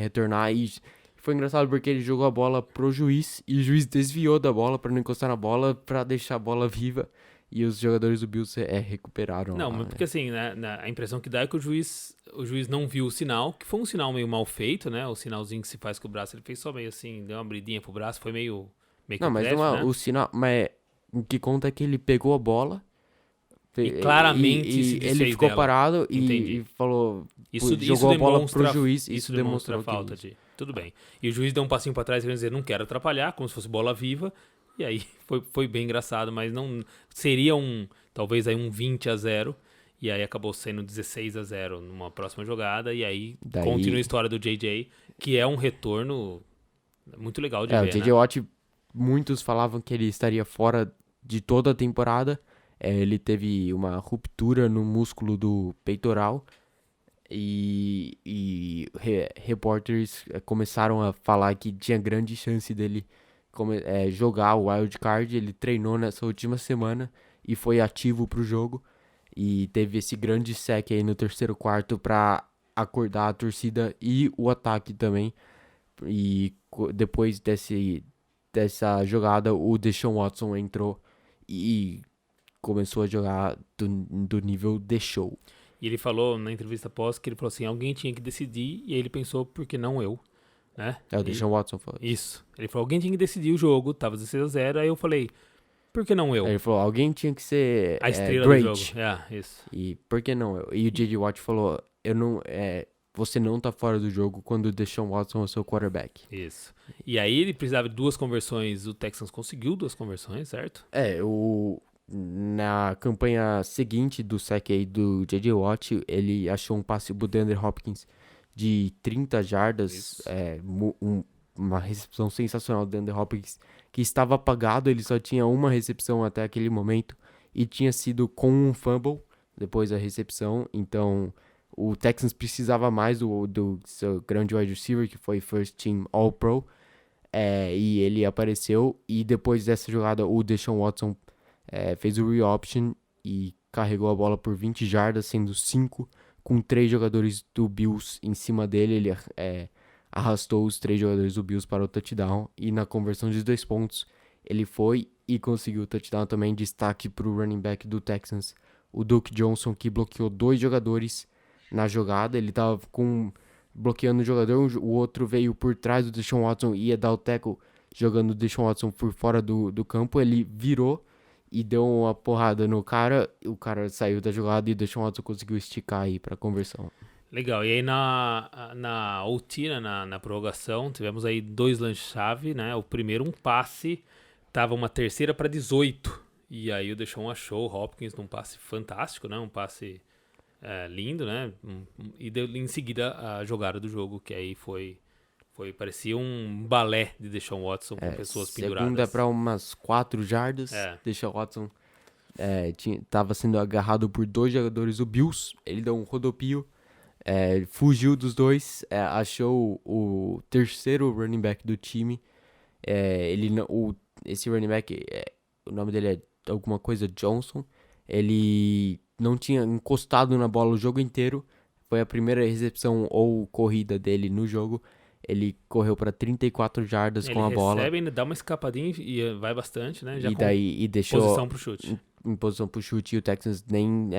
retornar, e foi engraçado porque ele jogou a bola pro juiz e o juiz desviou da bola para não encostar na bola, para deixar a bola viva, e os jogadores do Bills recuperaram. Não, mas porque assim, né, a impressão que dá é que o juiz não viu o sinal, que foi um sinal meio mal feito, né? O sinalzinho que se faz com o braço, ele fez só meio assim, deu uma abridinha pro braço, foi meio que Não, mas crédito, não é né? o sinal, mas o que conta é que ele pegou a bola E claramente se ele desfez ficou dela. parado Entendi. e falou, Isso jogou a bola pro demonstra- juiz, Isso isso demonstra demonstrou a falta que de... Tudo bem. E o juiz deu um passinho pra trás, querendo dizer, não quero atrapalhar, como se fosse bola viva. E aí foi bem engraçado, mas não seria talvez aí um 20-0. E aí acabou sendo 16-0 numa próxima jogada. E aí continua a história do JJ, que é um retorno muito legal de ver, o JJ né? Watt, muitos falavam que ele estaria fora de toda a temporada. Ele teve uma ruptura no músculo do peitoral e repórteres começaram a falar que tinha grande chance dele jogar o wild card. Ele treinou nessa última semana e foi ativo pro jogo, e teve esse grande sack aí no terceiro quarto para acordar a torcida e o ataque também. E depois dessa jogada, o Deshaun Watson entrou e começou a jogar do nível The Show. E ele falou na entrevista pós que ele falou assim, alguém tinha que decidir, e aí ele pensou, por que não eu? Né? O Deshaun Watson falou. Isso. Ele falou, alguém tinha que decidir o jogo, tava 16-0, aí eu falei, por que não eu? Aí ele falou, alguém tinha que ser A estrela great. do jogo. Isso. E por que não eu? E o J.J. Watt falou, você não tá fora do jogo quando o Deshaun Watson é o seu quarterback. Isso. E aí ele precisava de 2 conversões, o Texans conseguiu 2 conversões, certo? Na campanha seguinte do sack aí do J.J. Watt, ele achou um passe pro DeAndre Hopkins de 30 jardas, uma recepção sensacional do DeAndre Hopkins, que estava apagado, ele só tinha uma recepção até aquele momento, e tinha sido com um fumble depois da recepção. Então o Texans precisava mais do seu grande wide receiver, que foi First Team All-Pro, e ele apareceu, e depois dessa jogada o Deshaun Watson fez o re-option e carregou a bola por 20 jardas, sendo 5 com 3 jogadores do Bills em cima dele. Ele arrastou os 3 jogadores do Bills para o touchdown, e na conversão de 2 pontos ele foi e conseguiu o touchdown também. Destaque para o running back do Texans, o Duke Johnson, que bloqueou 2 jogadores na jogada. Ele estava bloqueando o jogador, o outro veio por trás do Deshaun Watson e ia dar o tackle, jogando o Deshaun Watson por fora do campo. Ele virou e deu uma porrada no cara, o cara saiu da jogada e o Deshaun Watson conseguiu esticar aí pra conversão. Legal. E aí na OT, né, na prorrogação, tivemos aí 2 lances-chave, né? O primeiro, um passe, tava uma terceira para 18. E aí o Deshaun achou o Hopkins num passe fantástico, né? Um passe lindo, né? E deu em seguida a jogada do jogo, que aí parecia um balé de Deshaun Watson com pessoas penduradas. Segunda para umas 4 jardas. Deshaun Watson tava sendo agarrado por 2 jogadores do Bills. Ele deu um rodopio, fugiu dos 2, achou o terceiro running back do time. Esse running back, o nome dele é alguma coisa Johnson. Ele não tinha encostado na bola o jogo inteiro. Foi a primeira recepção ou corrida dele no jogo. Ele correu para 34 jardas com a bola. Ele recebe, ainda dá uma escapadinha e vai bastante, né? Já e deixou posição pro chute. Em posição pro chute, e o Texans nem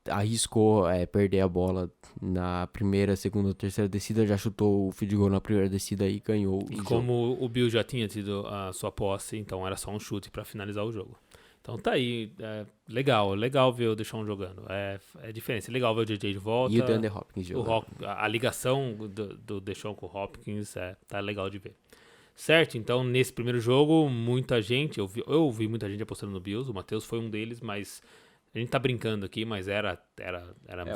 arriscou perder a bola na primeira, segunda ou terceira descida, já chutou o field goal na primeira descida e ganhou o E jogo. como o Bill já tinha tido a sua posse, então era só um chute pra finalizar o jogo. Então tá aí, legal ver o Deshaun jogando. É diferente, é legal ver o JJ de volta. E o DeAndre Hopkins jogando. A ligação do Deshaun com o Hopkins tá legal de ver. Certo, então nesse primeiro jogo, muita gente, eu vi muita gente apostando no Bills, o Matheus foi um deles, mas a gente tá brincando aqui, mas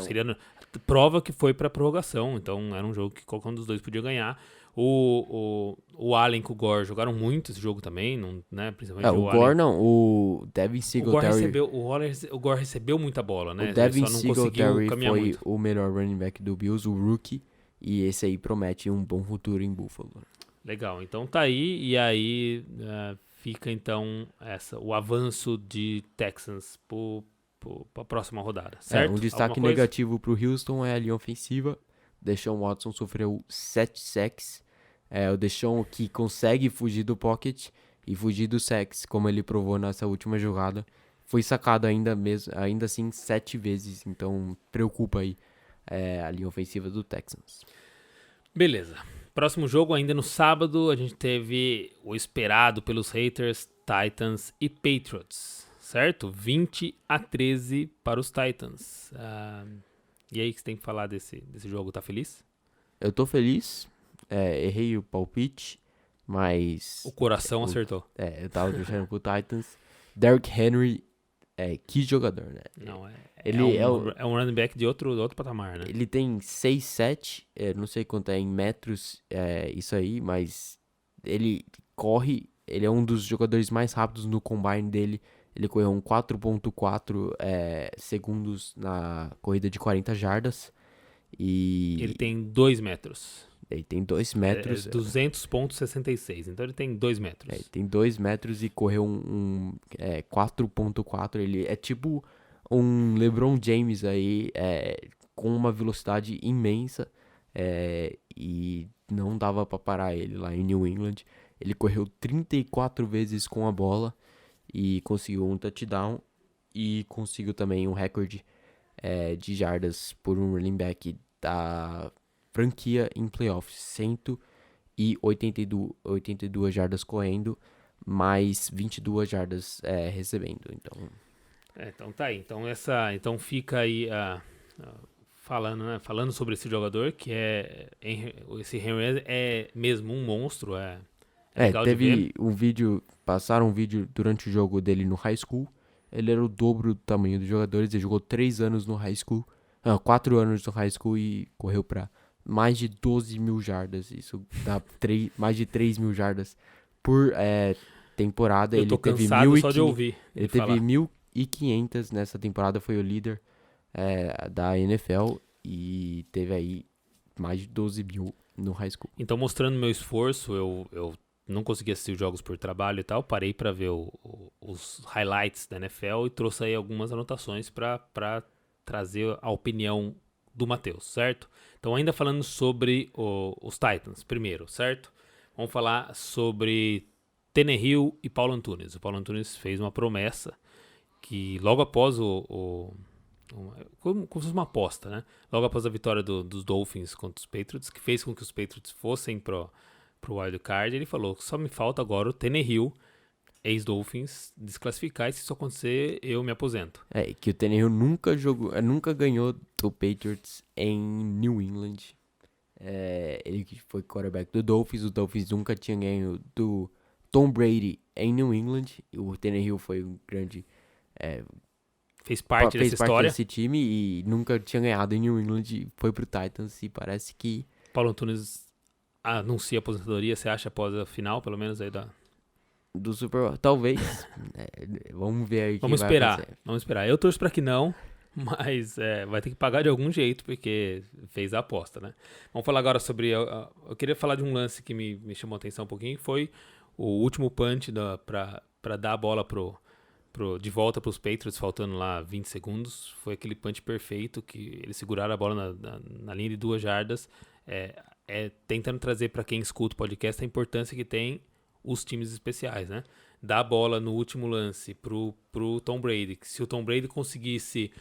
seria prova que foi pra prorrogação, então era um jogo que qualquer um dos dois podia ganhar. O Allen com o Gore jogaram muito esse jogo também, né? Principalmente O Allen. Gore não, o Devin Singletary. O Gore recebeu muita bola, né? O Devin Ele só não conseguiu Singletary caminhar foi muito. o melhor running back do Bills, o rookie, e esse aí promete um bom futuro em Buffalo. Legal, então tá aí, e aí fica então o avanço de Texans pra próxima rodada, certo? Um destaque Alguma coisa? negativo pro Houston é a linha ofensiva. Deshaun Watson sofreu 7 sacks. O Deshaun que consegue fugir do pocket e fugir do sacks, como ele provou nessa última jogada. Foi sacado ainda assim 7 vezes, então preocupa aí a linha ofensiva do Texans. Beleza. Próximo jogo, ainda no sábado, a gente teve o esperado pelos haters, Titans e Patriots, certo? 20-13 para os Titans. E aí, o que você tem que falar desse jogo? Tá feliz? Eu tô feliz, errei o palpite, mas... O coração acertou. Eu tava deixando pro Titans. Derrick Henry, que jogador, né? Não, Ele é um running back de outro patamar, né? Ele tem 6'7", não sei quanto é em metros isso aí, mas ele corre, ele é um dos jogadores mais rápidos no combine dele. Ele correu um 4.4 segundos na corrida de 40 jardas. E Ele tem 2 metros. ele tem 2 metros. 200.66, então ele tem 2 metros. Ele tem 2 metros e correu um 4.4. Ele é tipo um LeBron James aí, com uma velocidade imensa, e não dava pra parar ele lá em New England. Ele correu 34 vezes com a bola e conseguiu um touchdown e conseguiu também um recorde de jardas por um running back da franquia em playoffs, 182 jardas correndo, mais 22 jardas recebendo. Então, Então tá aí. Então fica aí falando sobre esse jogador, que esse Henry é mesmo um monstro. Legal de ver. Passaram um vídeo durante o jogo dele no high school. Ele era o dobro do tamanho dos jogadores. Ele jogou 3 anos no high school. 4 anos no high school e correu pra mais de 12 mil jardas. Isso dá mais de 3 mil jardas por temporada. Eu tô Ele teve cansado só de ouvir Ele ele teve falar. 1.500 nessa temporada. Foi o líder da NFL. E teve aí mais de 12 mil no high school. Então, mostrando meu esforço, eu não consegui assistir os jogos por trabalho e tal, parei pra ver os highlights da NFL e trouxe aí algumas anotações pra trazer a opinião do Matheus, certo? Então, ainda falando sobre os Titans, primeiro, certo? Vamos falar sobre Tannehill e Paulo Antunes. O Paulo Antunes fez uma promessa que logo após como se fosse uma aposta, né? Logo após a vitória dos Dolphins contra os Patriots, que fez com que os Patriots fossem pro Wild Card, ele falou que só me falta agora o Tannehill, ex-Dolphins, desclassificar, e se isso acontecer, eu me aposento. Que o Tannehill nunca ganhou do Patriots em New England. Ele que foi quarterback do Dolphins, o Dolphins nunca tinha ganho do Tom Brady em New England. O Tannehill foi um grande... Fez parte dessa história. Desse time e nunca tinha ganhado em New England, foi pro Titans e parece que... Paulo Antunes anuncia a aposentadoria, você acha, após a final, pelo menos, aí do Super Bowl, talvez. Vamos ver aí o que vai acontecer. Vamos esperar. Eu torço pra que não, mas vai ter que pagar de algum jeito, porque fez a aposta, né? Vamos falar agora sobre... Eu queria falar de um lance que me chamou a atenção um pouquinho, que foi o último punch pra dar a bola de volta para os Patriots, faltando lá 20 segundos. Foi aquele punch perfeito, que eles seguraram a bola na linha de 2 jardas, tentando trazer para quem escuta o podcast a importância que tem os times especiais, né? Dar a bola no último lance pro Tom Brady, que se o Tom Brady conseguisse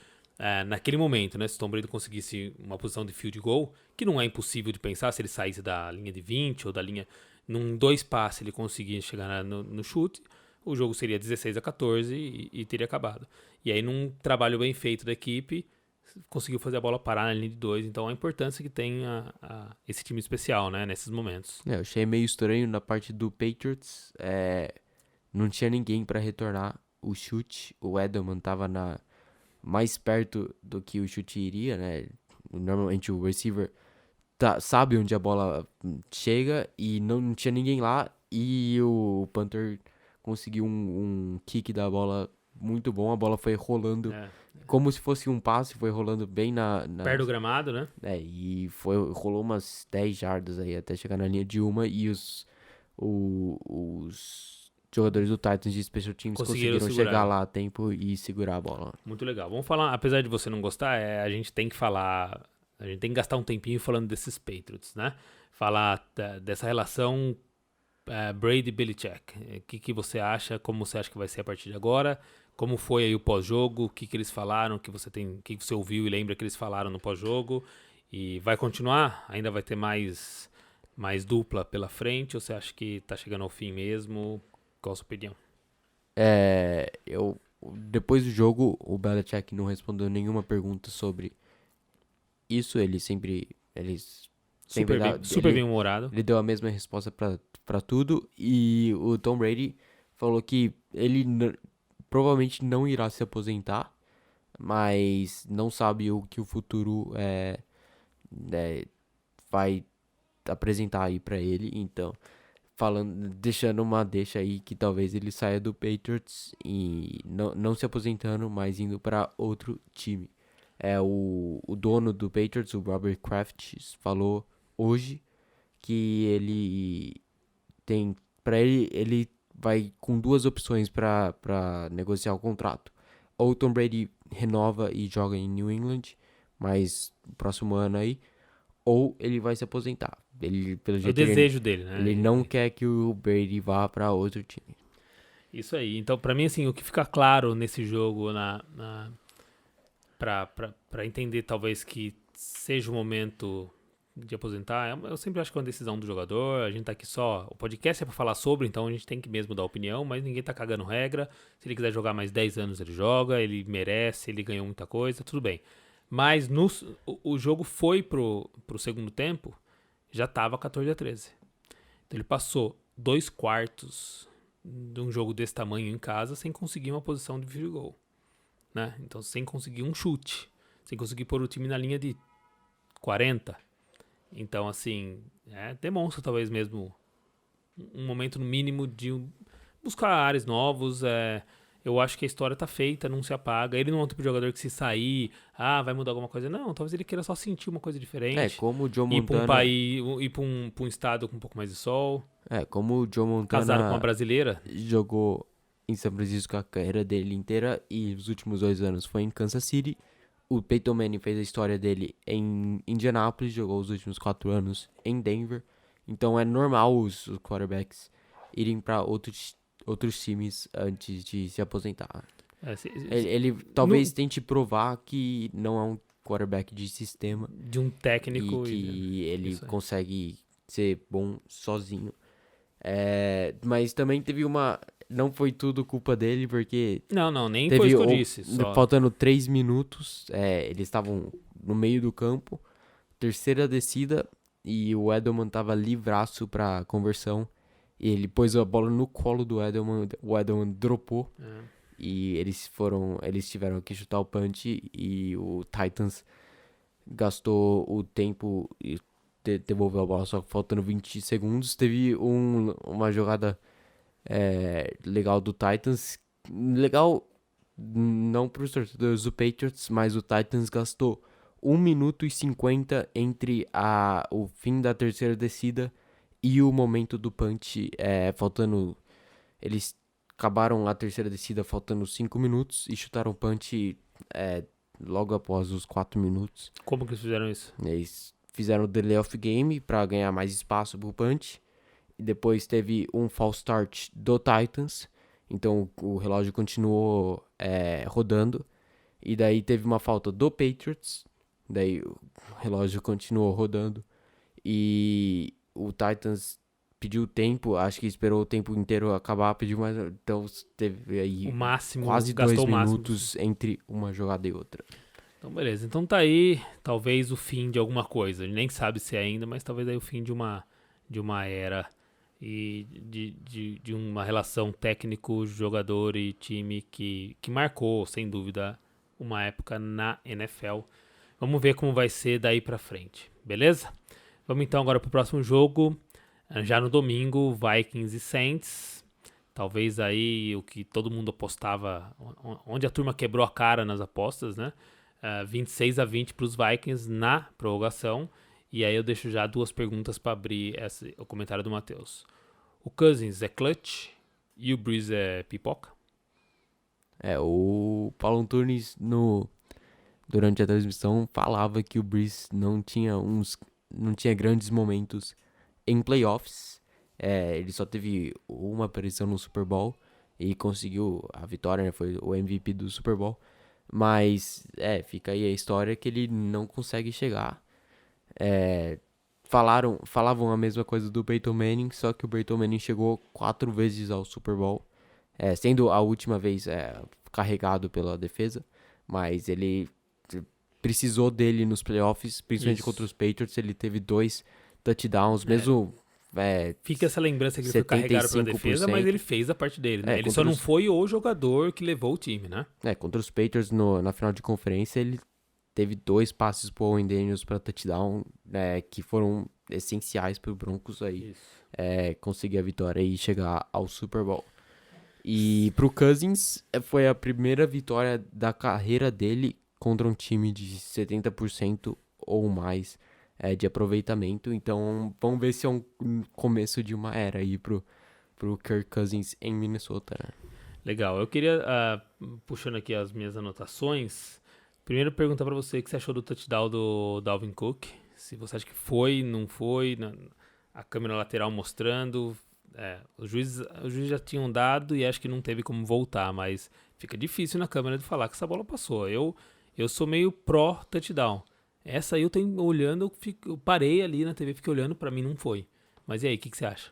naquele momento, né? Se o Tom Brady conseguisse uma posição de field goal, que não é impossível de pensar, se ele saísse da linha de 20 ou da linha... Num 2 passes ele conseguia chegar no chute, o jogo seria 16-14 e teria acabado. E aí, num trabalho bem feito da equipe, conseguiu fazer a bola parar na linha de 2. Então, a importância que tem esse time especial, né? Nesses momentos. Eu achei meio estranho na parte do Patriots. Não tinha ninguém pra retornar o chute. O Edelman tava mais perto do que o chute iria, né? Normalmente o receiver sabe onde a bola chega e não tinha ninguém lá. E o punter conseguiu um kick da bola muito bom. A bola foi rolando como se fosse um passe, foi rolando bem perto do gramado, né? E rolou umas 10 jardas aí até chegar na linha de uma. E os jogadores do Titans de Special Teams conseguiram chegar lá a tempo e segurar a bola. Muito legal. Vamos falar, apesar de você não gostar, a gente tem que falar, a gente tem que gastar um tempinho falando desses Patriots, né? Falar dessa relação Brady-Belichick. O que você acha, como você acha que vai ser a partir de agora? Como foi aí o pós-jogo? O que eles falaram? O que você ouviu e lembra que eles falaram no pós-jogo? E vai continuar? Ainda vai ter mais dupla pela frente? Ou você acha que tá chegando ao fim mesmo? Qual a sua opinião? Depois do jogo, o Belichick não respondeu nenhuma pergunta sobre isso. Super bem humorado. Ele deu a mesma resposta pra tudo. E o Tom Brady falou que ele provavelmente não irá se aposentar, mas não sabe o que o futuro vai apresentar aí pra ele. Então, deixando uma deixa aí que talvez ele saia do Patriots e não se aposentando, mas indo para outro time. O dono do Patriots, o Robert Kraft, falou hoje que ele vai com duas opções para negociar o contrato. Ou o Tom Brady renova e joga em New England, mas no próximo ano aí, ou ele vai se aposentar. Pelo jeito, o desejo dele, né? Ele não quer que o Brady vá para outro time. Isso aí. Então, para mim, assim, o que fica claro nesse jogo, para entender talvez que seja o momento de aposentar, eu sempre acho que é uma decisão do jogador. A gente tá aqui o podcast é para falar sobre, então a gente tem que mesmo dar opinião, mas ninguém tá cagando regra. Se ele quiser jogar mais 10 anos, ele joga, ele merece, ele ganhou muita coisa, tudo bem. Mas o jogo foi pro segundo tempo, já tava 14-13. Então ele passou 2 quartos de um jogo desse tamanho em casa sem conseguir uma posição de field goal, né? Então sem conseguir um chute, sem conseguir pôr o time na linha de 40. Então assim, demonstra talvez mesmo um momento no mínimo de buscar áreas novos. Eu acho que a história tá feita, não se apaga. Ele não é um tipo de jogador que se sair, vai mudar alguma coisa. Não, talvez ele queira só sentir uma coisa diferente. Como o Joe Montana... Ir pra um estado com um pouco mais de sol. Como o Joe Montana... Casado com uma brasileira. Jogou em São Francisco a carreira dele inteira e os últimos 2 anos foi em Kansas City. O Peyton Manning fez a história dele em Indianapolis, jogou os últimos 4 anos em Denver. Então é normal os quarterbacks irem para outros times antes de se aposentar. Ele talvez tente provar que não é um quarterback de sistema. De um técnico. E que ele consegue ser bom sozinho. Mas também teve não foi tudo culpa dele, porque... Não, nem foi isso que eu disse. Faltando 3 minutos, eles estavam no meio do campo, terceira descida, e o Edelman tava livraço pra conversão. E ele pôs a bola no colo do Edelman, o Edelman dropou. E eles tiveram que chutar o punch, e o Titans gastou o tempo e devolveu a bola só faltando 20 segundos. Teve uma jogada legal do Titans. Legal não para os torcedores do Patriots, mas o Titans gastou 1 minuto e 50 entre o fim da terceira descida e o momento do punch, faltando... Eles acabaram a terceira descida faltando 5 minutos e chutaram o punch logo após os 4 minutos. Como que eles fizeram isso? Eles fizeram o delay of game para ganhar mais espaço pro punch. E depois teve um false start do Titans. Então o relógio continuou rodando. E daí teve uma falta do Patriots. Daí o relógio continuou rodando. E o Titans pediu tempo, acho que esperou o tempo inteiro acabar, pediu mais. Então teve aí O máximo, quase 2 gastou o máximo. minutos entre uma jogada e outra. Então, beleza. Então tá aí, talvez o fim de alguma coisa. A gente nem sabe se é ainda, mas talvez aí o fim de uma era e de uma relação técnico, jogador e time que marcou, sem dúvida, uma época na NFL. Vamos ver como vai ser daí pra frente, beleza? Vamos então agora pro próximo jogo. Já no domingo, Vikings e Saints. Talvez aí o que todo mundo apostava, onde a turma quebrou a cara nas apostas, né? 26-20 para os Vikings na prorrogação. E aí eu deixo já 2 perguntas para abrir o comentário do Matheus. O Cousins é clutch e o Breeze é pipoca? O Paulo Antunes durante a transmissão falava que o Breeze não tinha grandes momentos em playoffs. Ele só teve uma aparição no Super Bowl e conseguiu a vitória, né? Foi o MVP do Super Bowl. Mas, fica aí a história que ele não consegue chegar. Falavam a mesma coisa do Peyton Manning, só que o Peyton Manning chegou 4 vezes ao Super Bowl, sendo a última vez carregado pela defesa, mas ele precisou dele nos playoffs, principalmente contra os Patriots. Ele teve 2 touchdowns, mesmo... Fica essa lembrança que ele foi carregado pela defesa, mas ele fez a parte dele, né? Ele só não foi o jogador que levou o time, né? Contra os Patriots na final de conferência, ele teve 2 passes pro Owen Daniels para touchdown, que foram essenciais pro Broncos aí conseguir a vitória e chegar ao Super Bowl. E pro Cousins, foi a primeira vitória da carreira dele contra um time de 70% ou mais de aproveitamento. Então, vamos ver se é um começo de uma era aí pro Kirk Cousins em Minnesota, né? Legal. Eu queria, puxando aqui as minhas anotações, primeiro perguntar pra você o que você achou do touchdown do Dalvin Cook. Se você acha que foi, não foi, a câmera lateral mostrando. Os juízes já tinham dado e acho que não teve como voltar, mas fica difícil na câmera de falar que essa bola passou. Eu sou meio pró-touchdown. Essa aí eu tenho olhando, eu parei ali na TV, fiquei olhando, pra mim não foi. Mas e aí, o que você acha?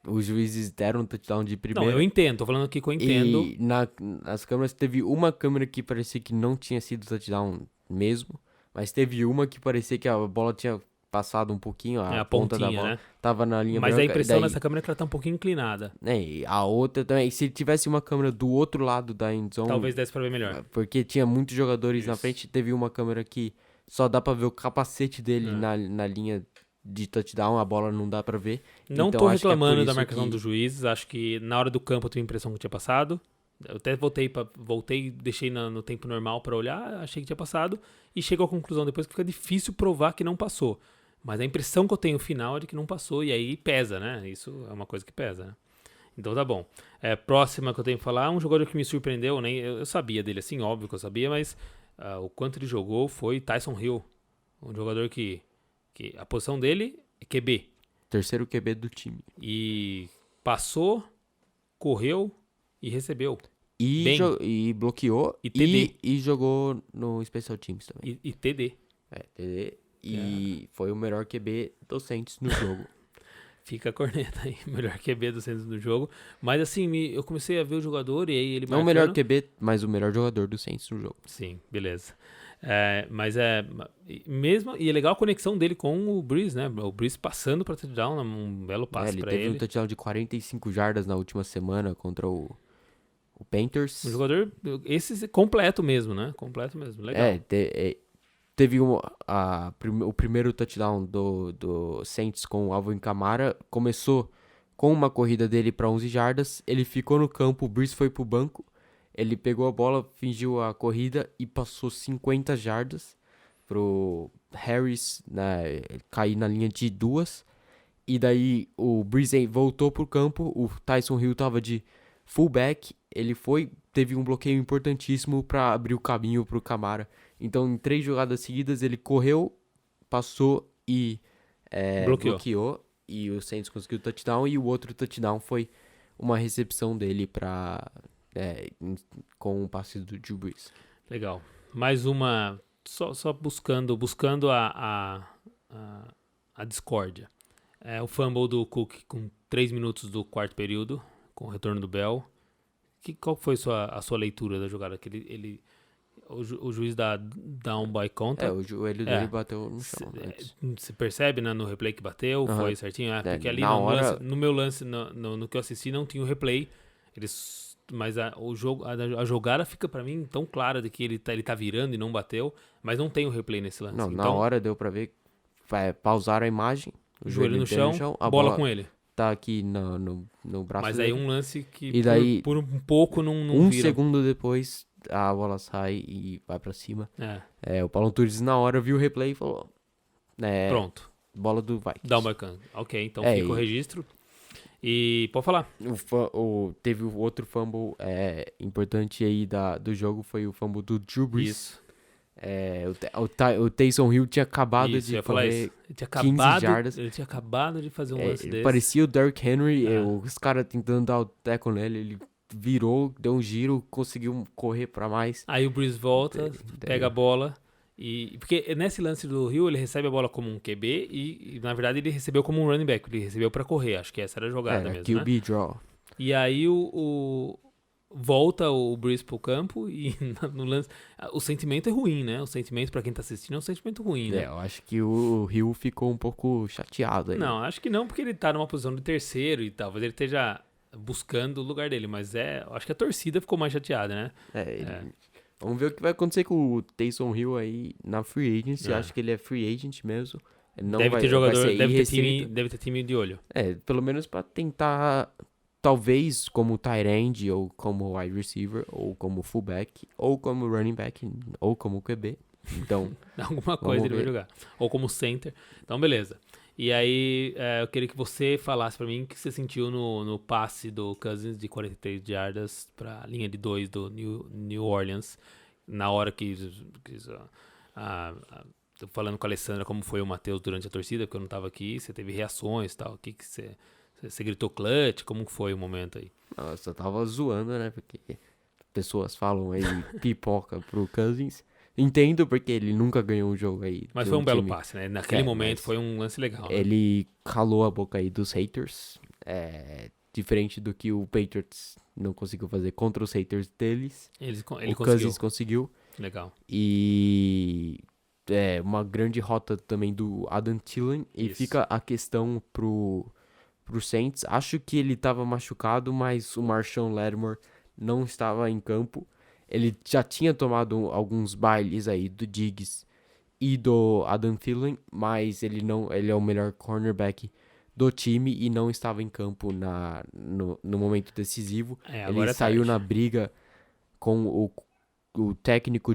Os juízes deram um touchdown de primeira. Não, eu entendo, tô falando aqui que eu entendo. E nas câmeras teve uma câmera que parecia que não tinha sido touchdown mesmo, mas teve uma que parecia que a bola tinha passado um pouquinho, a ponta da bola, né? Tava na linha mas branca. A impressão nessa câmera é que ela tá um pouquinho inclinada. E a outra também, se tivesse uma câmera do outro lado da endzone... Talvez desse pra ver melhor. Porque tinha muitos jogadores na frente, teve uma câmera que só dá pra ver o capacete dele na linha de touchdown, a bola não dá pra ver. Não então, tô acho que reclamando da marcação dos juízes, acho que na hora do campo eu tive a impressão que tinha passado. Eu até voltei, deixei no tempo normal pra olhar, achei que tinha passado, e chego à conclusão depois que fica difícil provar que não passou. Mas a impressão que eu tenho final é de que não passou, e aí pesa, né? Isso é uma coisa que pesa, né? Então tá bom. Próxima que eu tenho que falar, um jogador que me surpreendeu, né? Eu sabia dele, assim, óbvio que eu sabia, mas o quanto ele jogou foi Tyson Hill. Um jogador que a posição dele é QB. Terceiro QB do time. E passou, correu e recebeu. E bloqueou. E TD. E jogou no Special Teams também. E TD. TD. E foi o melhor QB do Saints no jogo. Fica a corneta aí, melhor QB do Saints no jogo. Mas assim, eu comecei a ver o jogador e aí ele Não o melhor QB, mas o melhor jogador do Saints no jogo. Sim, beleza. Mas mesmo, e é legal a conexão dele com o Breeze, né? O Breeze passando para touchdown, um belo passe para ele. Ele teve um touchdown de 45 jardas na última semana contra o Panthers. Um jogador, esse completo mesmo, né? Completo mesmo, legal. Teve o primeiro touchdown do Saints com o Alvin Kamara. Começou com uma corrida dele para 11 jardas. Ele ficou no campo, o Breeze foi pro banco. Ele pegou a bola, fingiu a corrida e passou 50 jardas pro Harris cair na linha de 2. E daí o Breeze voltou pro campo. O Tyson Hill tava de fullback. Ele teve um bloqueio importantíssimo para abrir o caminho pro Kamara. Então, em 3 jogadas seguidas, ele correu, passou e bloqueou. E o Saints conseguiu o touchdown. E o outro touchdown foi uma recepção dele com o passe do Drew Brees. Legal. Mais uma, só buscando a discórdia. O fumble do Cook com 3 minutos do quarto período, com o retorno do Bell. Qual foi a sua leitura da jogada? Que o juiz dá down by contact. O joelho dele bateu no chão antes. Você percebe, né, no replay que bateu, foi certinho? Porque ali no meu lance, no que eu assisti, não tinha o replay. Mas a jogada fica pra mim tão clara de que ele tá virando e não bateu, mas não tem o replay nesse lance. Não, então, na hora deu pra ver, pausaram a imagem, o joelho no chão, a bola com ele. Tá aqui no braço mas dele. aí um lance que E daí, por um pouco não um vira. segundo depois, a bola sai e vai pra cima. O Paulo Antunes na hora viu o replay e falou... Pronto. Bola do Vikings. Dá uma can. Ok, então fica o registro. E pode falar. Teve o outro fumble importante aí do jogo, foi o fumble do Drew Brees. Isso. O Taysom Hill tinha acabado de correr 15 jardas. Ele tinha acabado de fazer um lance desse. Parecia o Derrick Henry, os caras tentando dar o teco nele, ele virou, deu um giro, conseguiu correr pra mais. Aí o Brees volta, pega a bola. Porque nesse lance do Hill, ele recebe a bola como um QB e na verdade ele recebeu como um running back, ele recebeu pra correr, acho que essa era a jogada mesmo, QB draw. E aí volta o Brees pro campo e no lance, o sentimento é ruim, né? O sentimento pra quem tá assistindo é um sentimento ruim, né? Eu acho que o Hill ficou um pouco chateado aí. Não, acho que não, porque ele tá numa posição de terceiro e talvez ele esteja buscando o lugar dele, mas acho que a torcida ficou mais chateada, né? Vamos ver o que vai acontecer com o Taysom Hill aí na free agency. Eu acho que ele é free agent mesmo. Não deve vai, ter jogador, vai ser deve ter time de olho. Pelo menos pra tentar, talvez como tight end, ou como wide receiver, ou como fullback, ou como running back, ou como QB. Então, alguma coisa ele vai jogar. Ou como center. Então, beleza. E aí, eu queria que você falasse pra mim o que você sentiu no passe do Cousins de 43 jardas pra linha de 2 do New Orleans, na hora que tô falando com a Alessandra como foi o Matheus durante a torcida, porque eu não tava aqui, você teve reações e tal, o que você gritou clutch, como foi o momento aí? Eu só tava zoando, né, porque pessoas falam aí pipoca pro Cousins. Entendo, porque ele nunca ganhou um jogo aí. Mas foi um belo passe, né? Naquele momento foi um lance legal. Né? Ele calou a boca aí dos haters. Diferente do que o Patriots não conseguiu fazer contra os haters deles. O Cousins conseguiu. Legal. E uma grande rota também do Adam Thielen. E fica a questão pro Saints. Acho que ele estava machucado, mas o Marshawn Lattimore não estava em campo. Ele já tinha tomado alguns bailes aí do Diggs e do Adam Thielen, mas ele é o melhor cornerback do time e não estava em campo no momento decisivo. Ele saiu na briga com o técnico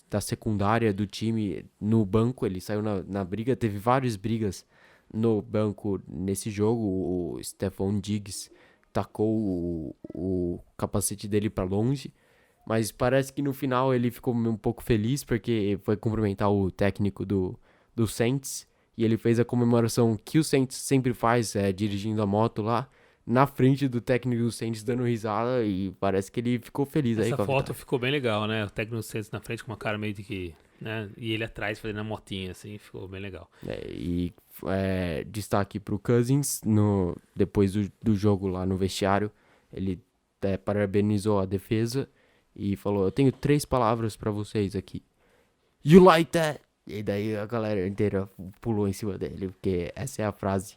da secundária do time no banco. Ele saiu na briga, teve várias brigas no banco nesse jogo. O Stephon Diggs tacou o capacete dele para longe. Mas parece que no final ele ficou um pouco feliz porque foi cumprimentar o técnico do Saints. E ele fez a comemoração que o Saints sempre faz, dirigindo a moto lá, na frente do técnico do Saints dando risada. E parece que ele ficou feliz aí com a Essa foto vitória. ficou bem legal, né? O técnico do Saints na frente com uma cara meio de que... né? E ele atrás fazendo a motinha, assim, ficou bem legal. Destaque pro Cousins, depois do jogo lá no vestiário. Ele parabenizou a defesa. E falou, eu tenho 3 palavras pra vocês aqui. You like that? E daí a galera inteira pulou em cima dele, porque essa é a frase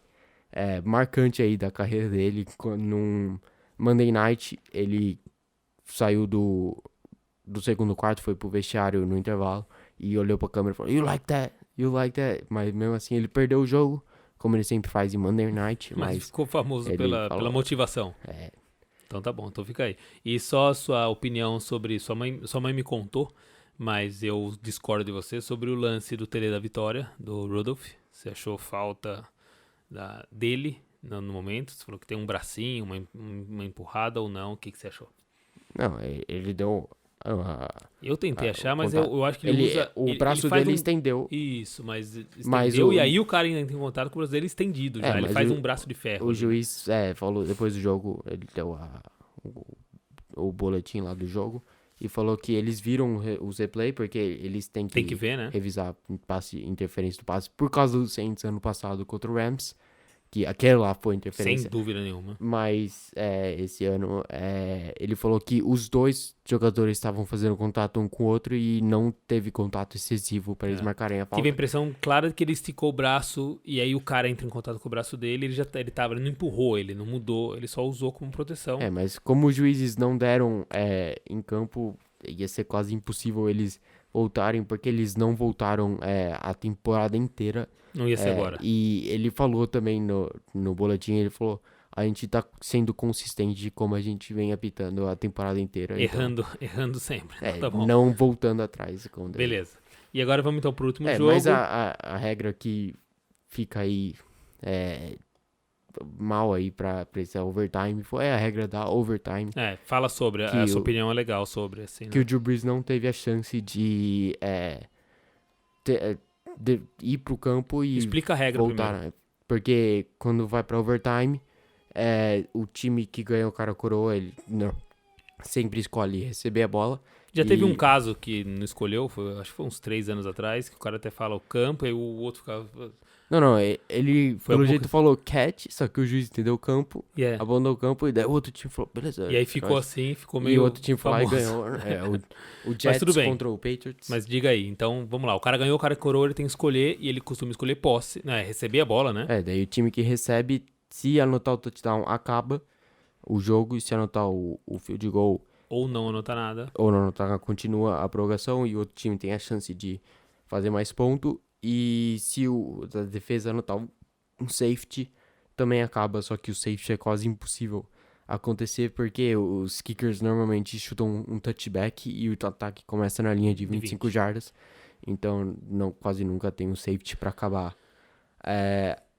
marcante aí da carreira dele. Num Monday Night, ele saiu do segundo quarto, foi pro vestiário no intervalo, e olhou pra câmera e falou, you like that? You like that? Mas mesmo assim ele perdeu o jogo, como ele sempre faz em Monday Night. Mas ficou famoso pela motivação. Então tá bom, então fica aí. E só a sua opinião sobre... Sua mãe me contou, mas eu discordo de você, sobre o lance do TD da vitória, do Rudolph. Você achou falta dele no momento? Você falou que tem um bracinho, uma empurrada ou não? O que você achou? Não, ele deu... eu tentei achar, mas eu acho que ele usa... O braço dele estendeu. Isso, mas estendeu e aí o cara ainda tem contato com o braço dele estendido já. Ele faz um braço de ferro. O juiz falou, depois do jogo, ele deu o boletim lá do jogo, e falou que eles viram os replay, porque eles têm Tem que ver, né? revisar interferência do passe por causa do Saints ano passado contra o Rams, que aquele lá foi Sem interferência. dúvida nenhuma. Mas esse ano ele falou que os dois jogadores estavam fazendo contato um com o outro e não teve contato excessivo para eles marcarem a falta. Tive a impressão clara de que ele esticou o braço e aí o cara entra em contato com o braço dele, ele não empurrou ele, não mudou, ele só usou como proteção. Mas como os juízes não deram em campo, ia ser quase impossível eles voltarem, porque eles não voltaram a temporada inteira. Não ia ser agora. E ele falou também no boletim, ele falou, a gente tá sendo consistente de como a gente vem apitando a temporada inteira. Errando sempre. Tá bom. Não voltando atrás. Beleza. E agora vamos então pro último jogo. Mas a regra que fica aí mal aí pra esse overtime foi a regra da overtime. Fala sobre, a sua opinião é legal sobre, assim, Que né? o Drew Brees não teve a chance de ir pro campo e Explica a regra voltar, primeiro. né? Porque quando vai pra overtime, o time que ganha o cara coroa, ele sempre escolhe receber a bola. Já teve um caso que não escolheu, acho que foi uns 3 anos atrás, que o cara até fala o campo e o outro ficava... Não, ele Foi pelo um jeito pouco- falou catch, só que o juiz entendeu o campo, Yeah. abandonou o campo, e daí o outro time falou, beleza. E aí ficou nós. assim, ficou E meio o outro time foi lá e famoso. ganhou. O Jets tudo bem. contra o Patriots. Mas diga aí, então vamos lá, o cara ganhou, o cara coroa, ele tem que escolher, e ele costuma escolher posse, receber a bola, né? Daí o time que recebe, se anotar o touchdown, acaba o jogo, e se anotar o field goal Ou não anota nada. ou não anotar, continua a prorrogação, e o outro time tem a chance de fazer mais ponto. E se a defesa anotar um safety, também acaba, só que o safety é quase impossível acontecer, porque os kickers normalmente chutam um touchback e o ataque começa na linha de 25 jardas, então quase nunca tem um safety para acabar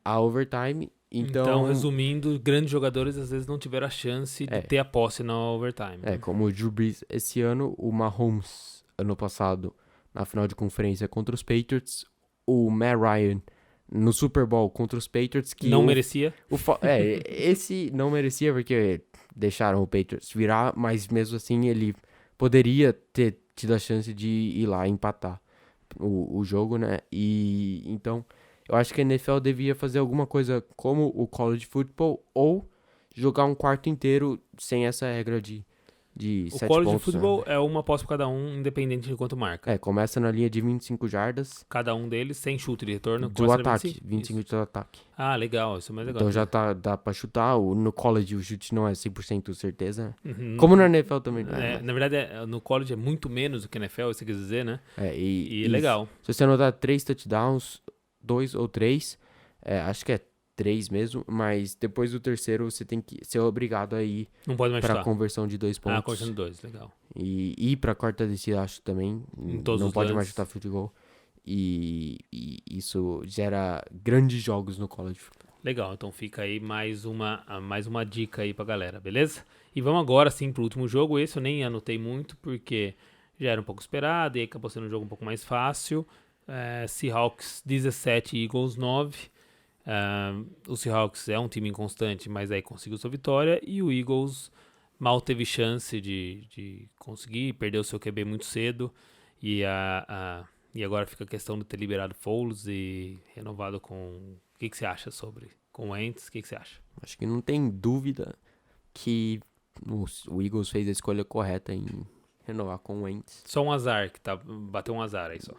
a overtime. Então, resumindo, grandes jogadores às vezes não tiveram a chance de ter a posse na overtime. Como o Drew Brees esse ano, o Mahomes ano passado na final de conferência contra os Patriots, o Matt Ryan no Super Bowl contra os Patriots, que não merecia. Esse não merecia porque deixaram o Patriots virar, mas mesmo assim ele poderia ter tido a chance de ir lá empatar o jogo, né? E então eu acho que a NFL devia fazer alguma coisa como o college football ou jogar um quarto inteiro sem essa regra de O 7 college pontos. football é uma posse para cada um, independente de quanto marca. Começa na linha de 25 jardas Cada um deles sem chute de retorno. do começa na ataque, 25 Isso. do ataque. Ah, legal, isso é mais legal. Então já dá pra chutar. No college o chute não é 100% certeza. Uhum. Como na NFL também, né? Na verdade, no college é muito menos do que na NFL, isso quer dizer, né? E legal. Se você anotar 3 touchdowns, 2 ou 3, acho que é 3 mesmo, mas depois do terceiro você tem que ser obrigado a ir Não pode mais pra chutar. conversão de 2 pontos. Conversão de 2, legal. E ir pra quarta descida, acho também. Em todos não os pode mais lances. chutar field goal. E isso gera grandes jogos no college. Legal, então fica aí mais uma dica aí pra galera, beleza? E vamos agora sim pro último jogo. Esse eu nem anotei muito porque já era um pouco esperado e aí acabou sendo um jogo um pouco mais fácil. Seahawks 17, Eagles 9. O Seahawks é um time inconstante, mas aí conseguiu sua vitória. E o Eagles mal teve chance de conseguir, perdeu seu QB muito cedo. E agora fica a questão de ter liberado Foles e renovado com... O que você acha sobre? Com o Wentz, o que você acha? Acho que não tem dúvida que o Eagles fez a escolha correta em renovar com o Wentz. Só um azar, bateu um azar aí só.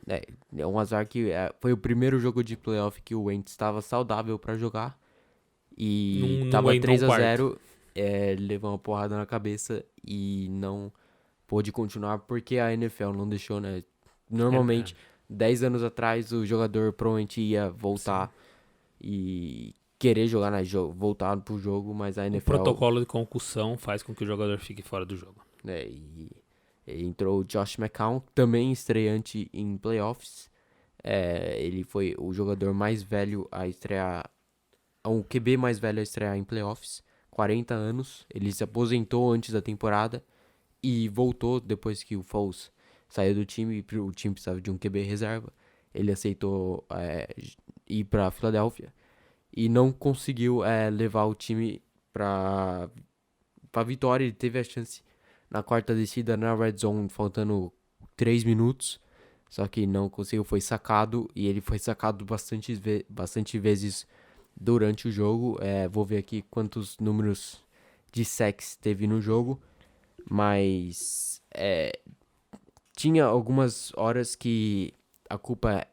É um azar que foi o primeiro jogo de playoff que o Wentz estava saudável pra jogar. E Não tava aguentou um 3-0, levou uma porrada na cabeça e não pôde continuar porque a NFL não deixou, né? Normalmente, 10 anos atrás, o jogador provavelmente ia voltar e querer jogar voltar pro jogo, mas a O NFL... protocolo de concussão faz com que o jogador fique fora do jogo. E entrou o Josh McCown, também estreante em playoffs. Ele foi o jogador mais velho a estrear, um QB mais velho a estrear em playoffs, 40 anos. Ele se aposentou antes da temporada e voltou depois que o Foles saiu do time e o time precisava de um QB reserva. Ele aceitou ir para Filadélfia e não conseguiu levar o time para vitória. Ele teve a chance na quarta descida na red zone, faltando 3 minutos. Só que não conseguiu, foi sacado. E ele foi sacado bastante vezes durante o jogo. Vou ver aqui quantos números de sacks teve no jogo. Mas tinha algumas horas que a culpa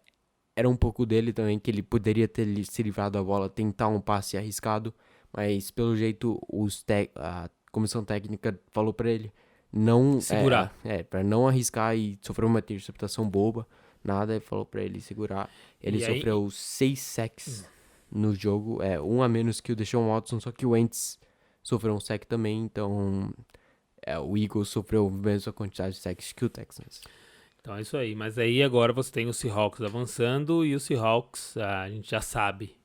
era um pouco dele também, que ele poderia ter se livrado da bola, tentar um passe arriscado. Mas pelo jeito a comissão técnica falou pra ele não Segurar. para não arriscar e sofrer uma interceptação boba, nada, falou pra ele segurar. Ele E aí- sofreu 6 sacks no jogo, um a menos que o Deshaun Watson, só que o Wentz sofreu um sack também, então o Eagles sofreu a mesma quantidade de sacks que o Texans. Então é isso aí. Mas aí agora você tem o Seahawks avançando e o Seahawks, a gente já sabe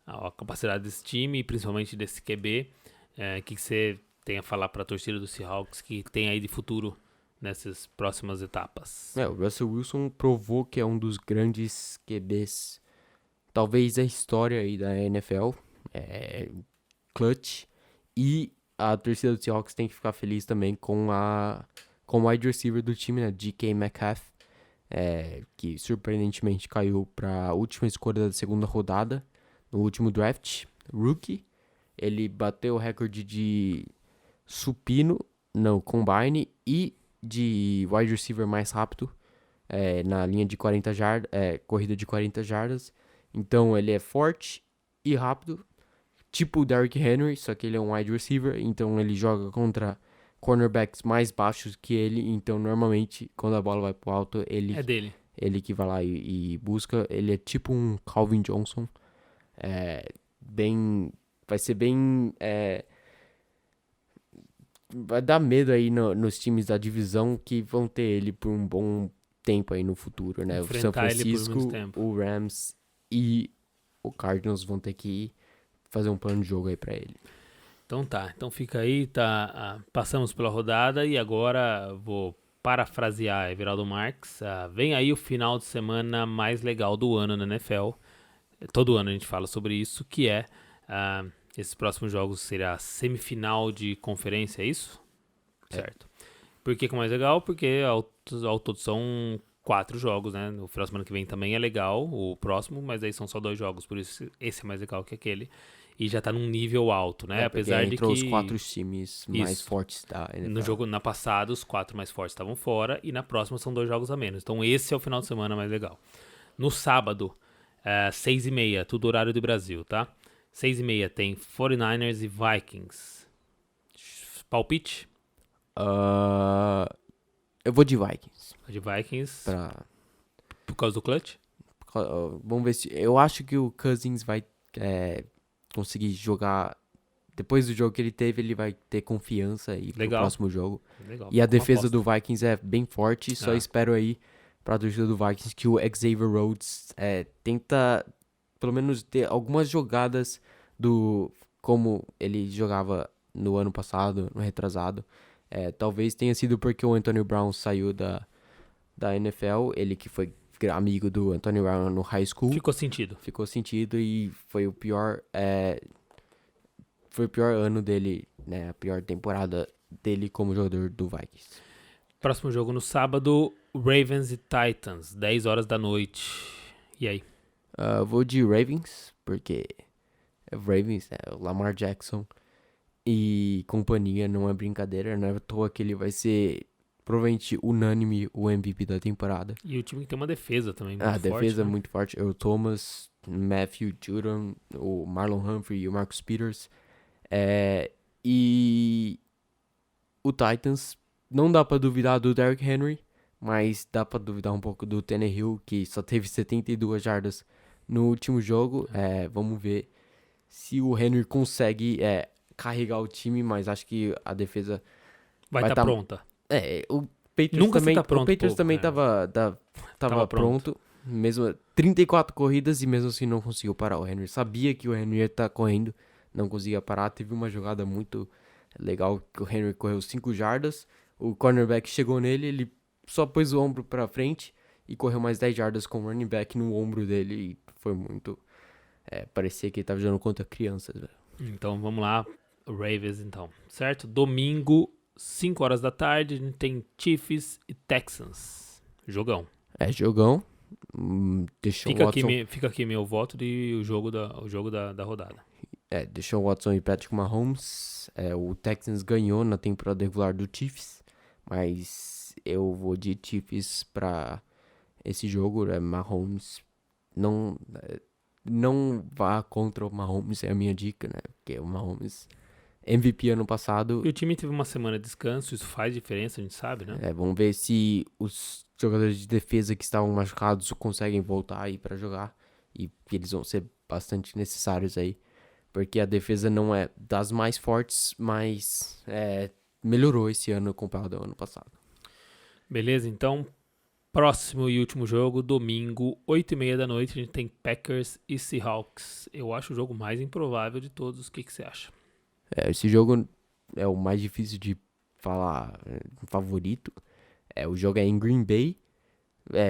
a capacidade desse time, principalmente desse QB. O que você tem a falar para a torcida do Seahawks que tem aí de futuro nessas próximas etapas? O Russell Wilson provou que é um dos grandes QBs, talvez da história aí da NFL, clutch, e a torcida do Seahawks tem que ficar feliz também com o wide receiver do time, né, DK Metcalf, que surpreendentemente caiu para a última escolha da segunda rodada, no último draft, rookie. Ele bateu o recorde de supino no combine e de wide receiver mais rápido na linha de 40 jardas, corrida de 40 jardas. Então ele é forte e rápido, tipo o Derrick Henry, só que ele é um wide receiver, então ele joga contra cornerbacks mais baixos que ele, então normalmente quando a bola vai pro alto, É dele. ele que vai lá e busca. Ele é tipo um Calvin Johnson, vai ser bem, vai dar medo aí nos times da divisão que vão ter ele por um bom tempo aí no futuro, né? O São Enfrentar ele por Francisco, muito tempo. o Rams e o Cardinals vão ter que fazer um plano de jogo aí pra ele. Então tá, então fica aí, passamos pela rodada e agora vou parafrasear Everaldo Marques. Vem aí o final de semana mais legal do ano na NFL. Todo ano a gente fala sobre isso, que esses próximos jogos será a semifinal de conferência, é isso? Certo. Por que é mais legal? Porque ao todo são 4 jogos, né? O final de semana que vem também é legal, o próximo, mas aí são só 2 jogos, por isso esse é mais legal que aquele. E já tá num nível alto, né? Apesar de que os 4 times mais fortes da NFL. na passada os 4 mais fortes estavam fora e na próxima são 2 jogos a menos. Então esse é o final de semana mais legal. No sábado, 6h30, tudo horário do Brasil, tá? 6h30 tem 49ers e Vikings. Palpite? Eu vou de Vikings. De Vikings. Pra... Por causa do clutch? Vamos ver se... Eu acho que o Cousins vai conseguir jogar... Depois do jogo que ele teve, ele vai ter confiança aí pro próximo jogo. Legal. E a defesa do Vikings é bem forte. Só espero aí pra torcida do Vikings que o Xavier Rhodes tenta, pelo menos, ter algumas jogadas como ele jogava no ano passado, no retrasado. Talvez tenha sido porque o Antonio Brown saiu da NFL, ele que foi amigo do Antonio Brown no high school. Ficou sentido E foi o pior ano dele, né? A pior temporada dele como jogador do Vikings. Próximo jogo no sábado, Ravens e Titans, 10 horas da noite. E aí? Vou de Ravens, porque Ravens, o Lamar Jackson e companhia não é brincadeira, não é à toa que ele vai ser provavelmente unânime o MVP da temporada. E o time que tem uma defesa também muito A forte. defesa é né? muito forte. O Thomas, Matthew Judon, o Marlon Humphrey e o Marcus Peters. E o Titans, não dá pra duvidar do Derrick Henry, mas dá pra duvidar um pouco do Tannehill, que só teve 72 jardas no último jogo. Vamos ver se o Henry consegue carregar o time, mas acho que a defesa vai estar pronta. O Patriots Nunca também, fica pronto, o Patriots pô, também né? tava pronto. Mesmo 34 corridas e mesmo assim não conseguiu parar o Henry. Sabia que o Henry ia estar correndo, não conseguia parar. Teve uma jogada muito legal que o Henry correu 5 jardas. O cornerback chegou nele, ele só pôs o ombro pra frente e correu mais 10 jardas com o running back no ombro dele. E foi muito... parecia que ele tava jogando contra crianças, velho. Então vamos lá, Ravens então, certo? Domingo, 5 horas da tarde, a gente tem Chiefs e Texans. Jogão. Jogão. Deshaun Watson. Fica aqui meu voto de o jogo da rodada. Deshaun Watson e Patrick Mahomes. O Texans ganhou na temporada regular do Chiefs, mas eu vou de Chiefs pra esse jogo. Mahomes, não vá contra o Mahomes, é a minha dica, né? Porque o Mahomes, MVP ano passado. E o time teve uma semana de descanso, isso faz diferença, a gente sabe, né? Vamos ver se os jogadores de defesa que estavam machucados conseguem voltar aí pra jogar, e eles vão ser bastante necessários aí, porque a defesa não é das mais fortes, mas melhorou esse ano comparado ao ano passado. Beleza, então, próximo e último jogo, domingo, 8h30 da noite, a gente tem Packers e Seahawks. Eu acho o jogo mais improvável de todos. O que você acha? Esse jogo é o mais difícil de falar favorito. O jogo é em Green Bay.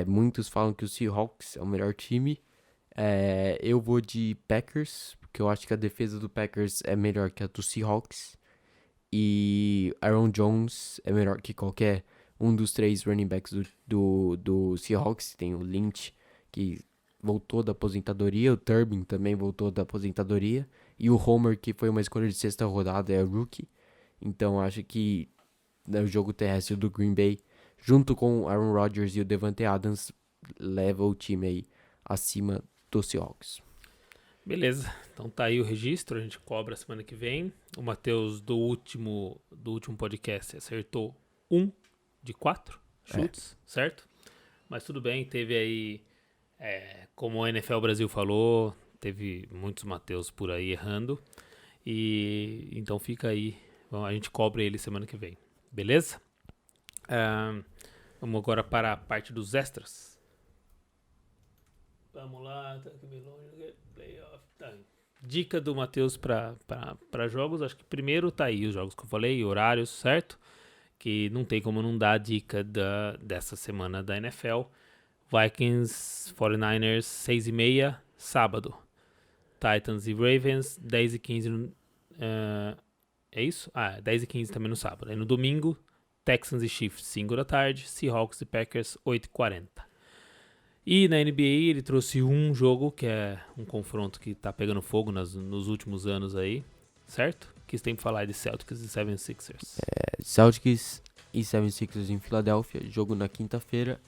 Muitos falam que o Seahawks é o melhor time. Eu vou de Packers, porque eu acho que a defesa do Packers é melhor que a do Seahawks. E Aaron Jones é melhor que qualquer um dos 3 running backs do Seahawks. Tem o Lynch, que voltou da aposentadoria. O Turbin também voltou da aposentadoria. E o Homer, que foi uma escolha de 6ª rodada, é rookie. Então acho que o jogo terrestre do Green Bay, junto com o Aaron Rodgers e o Devante Adams, leva o time aí acima do Seahawks. Beleza, então tá aí o registro, a gente cobra semana que vem. O Matheus do último podcast acertou 1 de 4 chutes, certo? Mas tudo bem, teve aí, como o NFL Brasil falou, teve muitos Matheus por aí errando. E então fica aí, a gente cobra ele semana que vem, beleza? Vamos agora para a parte dos extras. Vamos lá, tá aqui meio longe, playoff, tá. Dica do Matheus para jogos, acho que primeiro tá aí os jogos que eu falei, horários, certo? Que não tem como não dar a dica dessa semana da NFL. Vikings, 49ers, 6h30, sábado. Titans e Ravens, 10h15, é isso? 10h15 também no sábado. Aí no domingo, Texans e Chiefs, 5 da tarde, Seahawks e Packers, 8h40. E na NBA ele trouxe um jogo que é um confronto que tá pegando fogo nos últimos anos aí, certo? Que você tem que falar de Celtics e 76ers. Celtics e 76ers em Filadélfia, jogo na quinta-feira.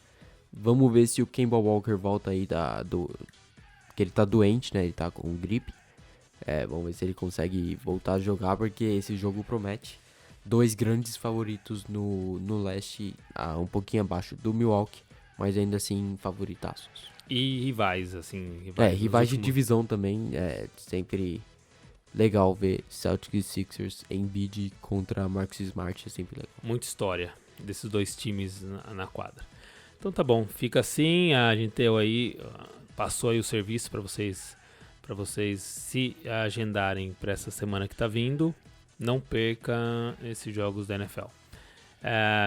Vamos ver se o Kemba Walker volta aí que ele tá doente, né? Ele tá com gripe. Vamos ver se ele consegue voltar a jogar, porque esse jogo promete. 2 grandes favoritos no leste, um pouquinho abaixo do Milwaukee, mas ainda assim favoritaços. E rivais, assim. Rivais de divisão também. Sempre legal ver Celtics e Sixers, Embiid contra Marcus Smart, é sempre legal. Muita história desses 2 times na quadra. Então tá bom, fica assim. A gente passou aí o serviço para vocês se agendarem para essa semana que tá vindo. Não perca esses jogos da NFL.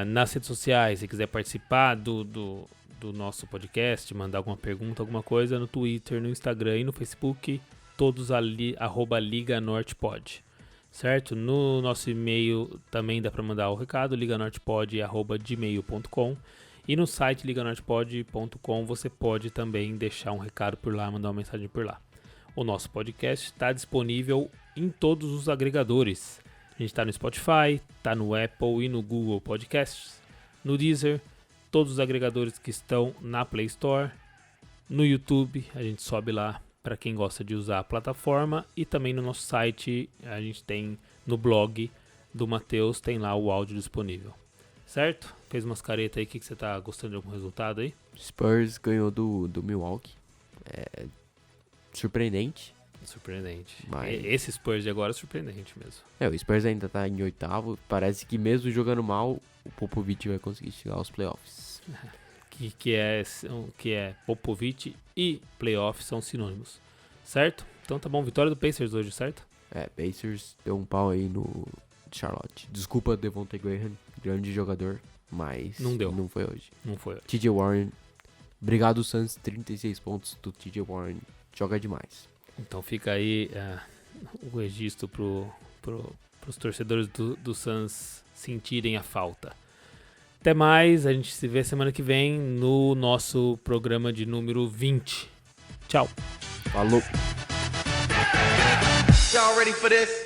Nas redes sociais, se quiser participar do nosso podcast, mandar alguma pergunta, alguma coisa, no Twitter, no Instagram e no Facebook, todos ali, @LigaNortePod, certo? No nosso e-mail também dá para mandar o recado, liganortepod@gmail.com, e no site liganortepod.com você pode também deixar um recado por lá, mandar uma mensagem por lá. O nosso podcast está disponível em todos os agregadores. A gente está no Spotify, está no Apple e no Google Podcasts, no Deezer, todos os agregadores que estão na Play Store, no YouTube, a gente sobe lá para quem gosta de usar a plataforma, e também no nosso site, a gente tem no blog do Matheus, tem lá o áudio disponível, certo? Fez umas caretas aí, o que você tá gostando de algum resultado aí? Spurs ganhou do Milwaukee, surpreendente. Mas Esse Spurs de agora é surpreendente mesmo. O Spurs ainda tá em 8º. Parece que mesmo jogando mal, o Popovich vai conseguir chegar aos playoffs. que é Popovich e playoffs são sinônimos, certo? Então tá bom, vitória do Pacers hoje, certo? Pacers deu um pau aí no Charlotte. Desculpa, Devontae Graham, grande jogador, mas não foi hoje. TJ Warren, obrigado Suns, 36 pontos do TJ Warren, joga demais. Então fica aí o registro os torcedores do Suns sentirem a falta. Até mais, a gente se vê semana que vem no nosso programa de número 20. Tchau. Falou. Y'all ready for this?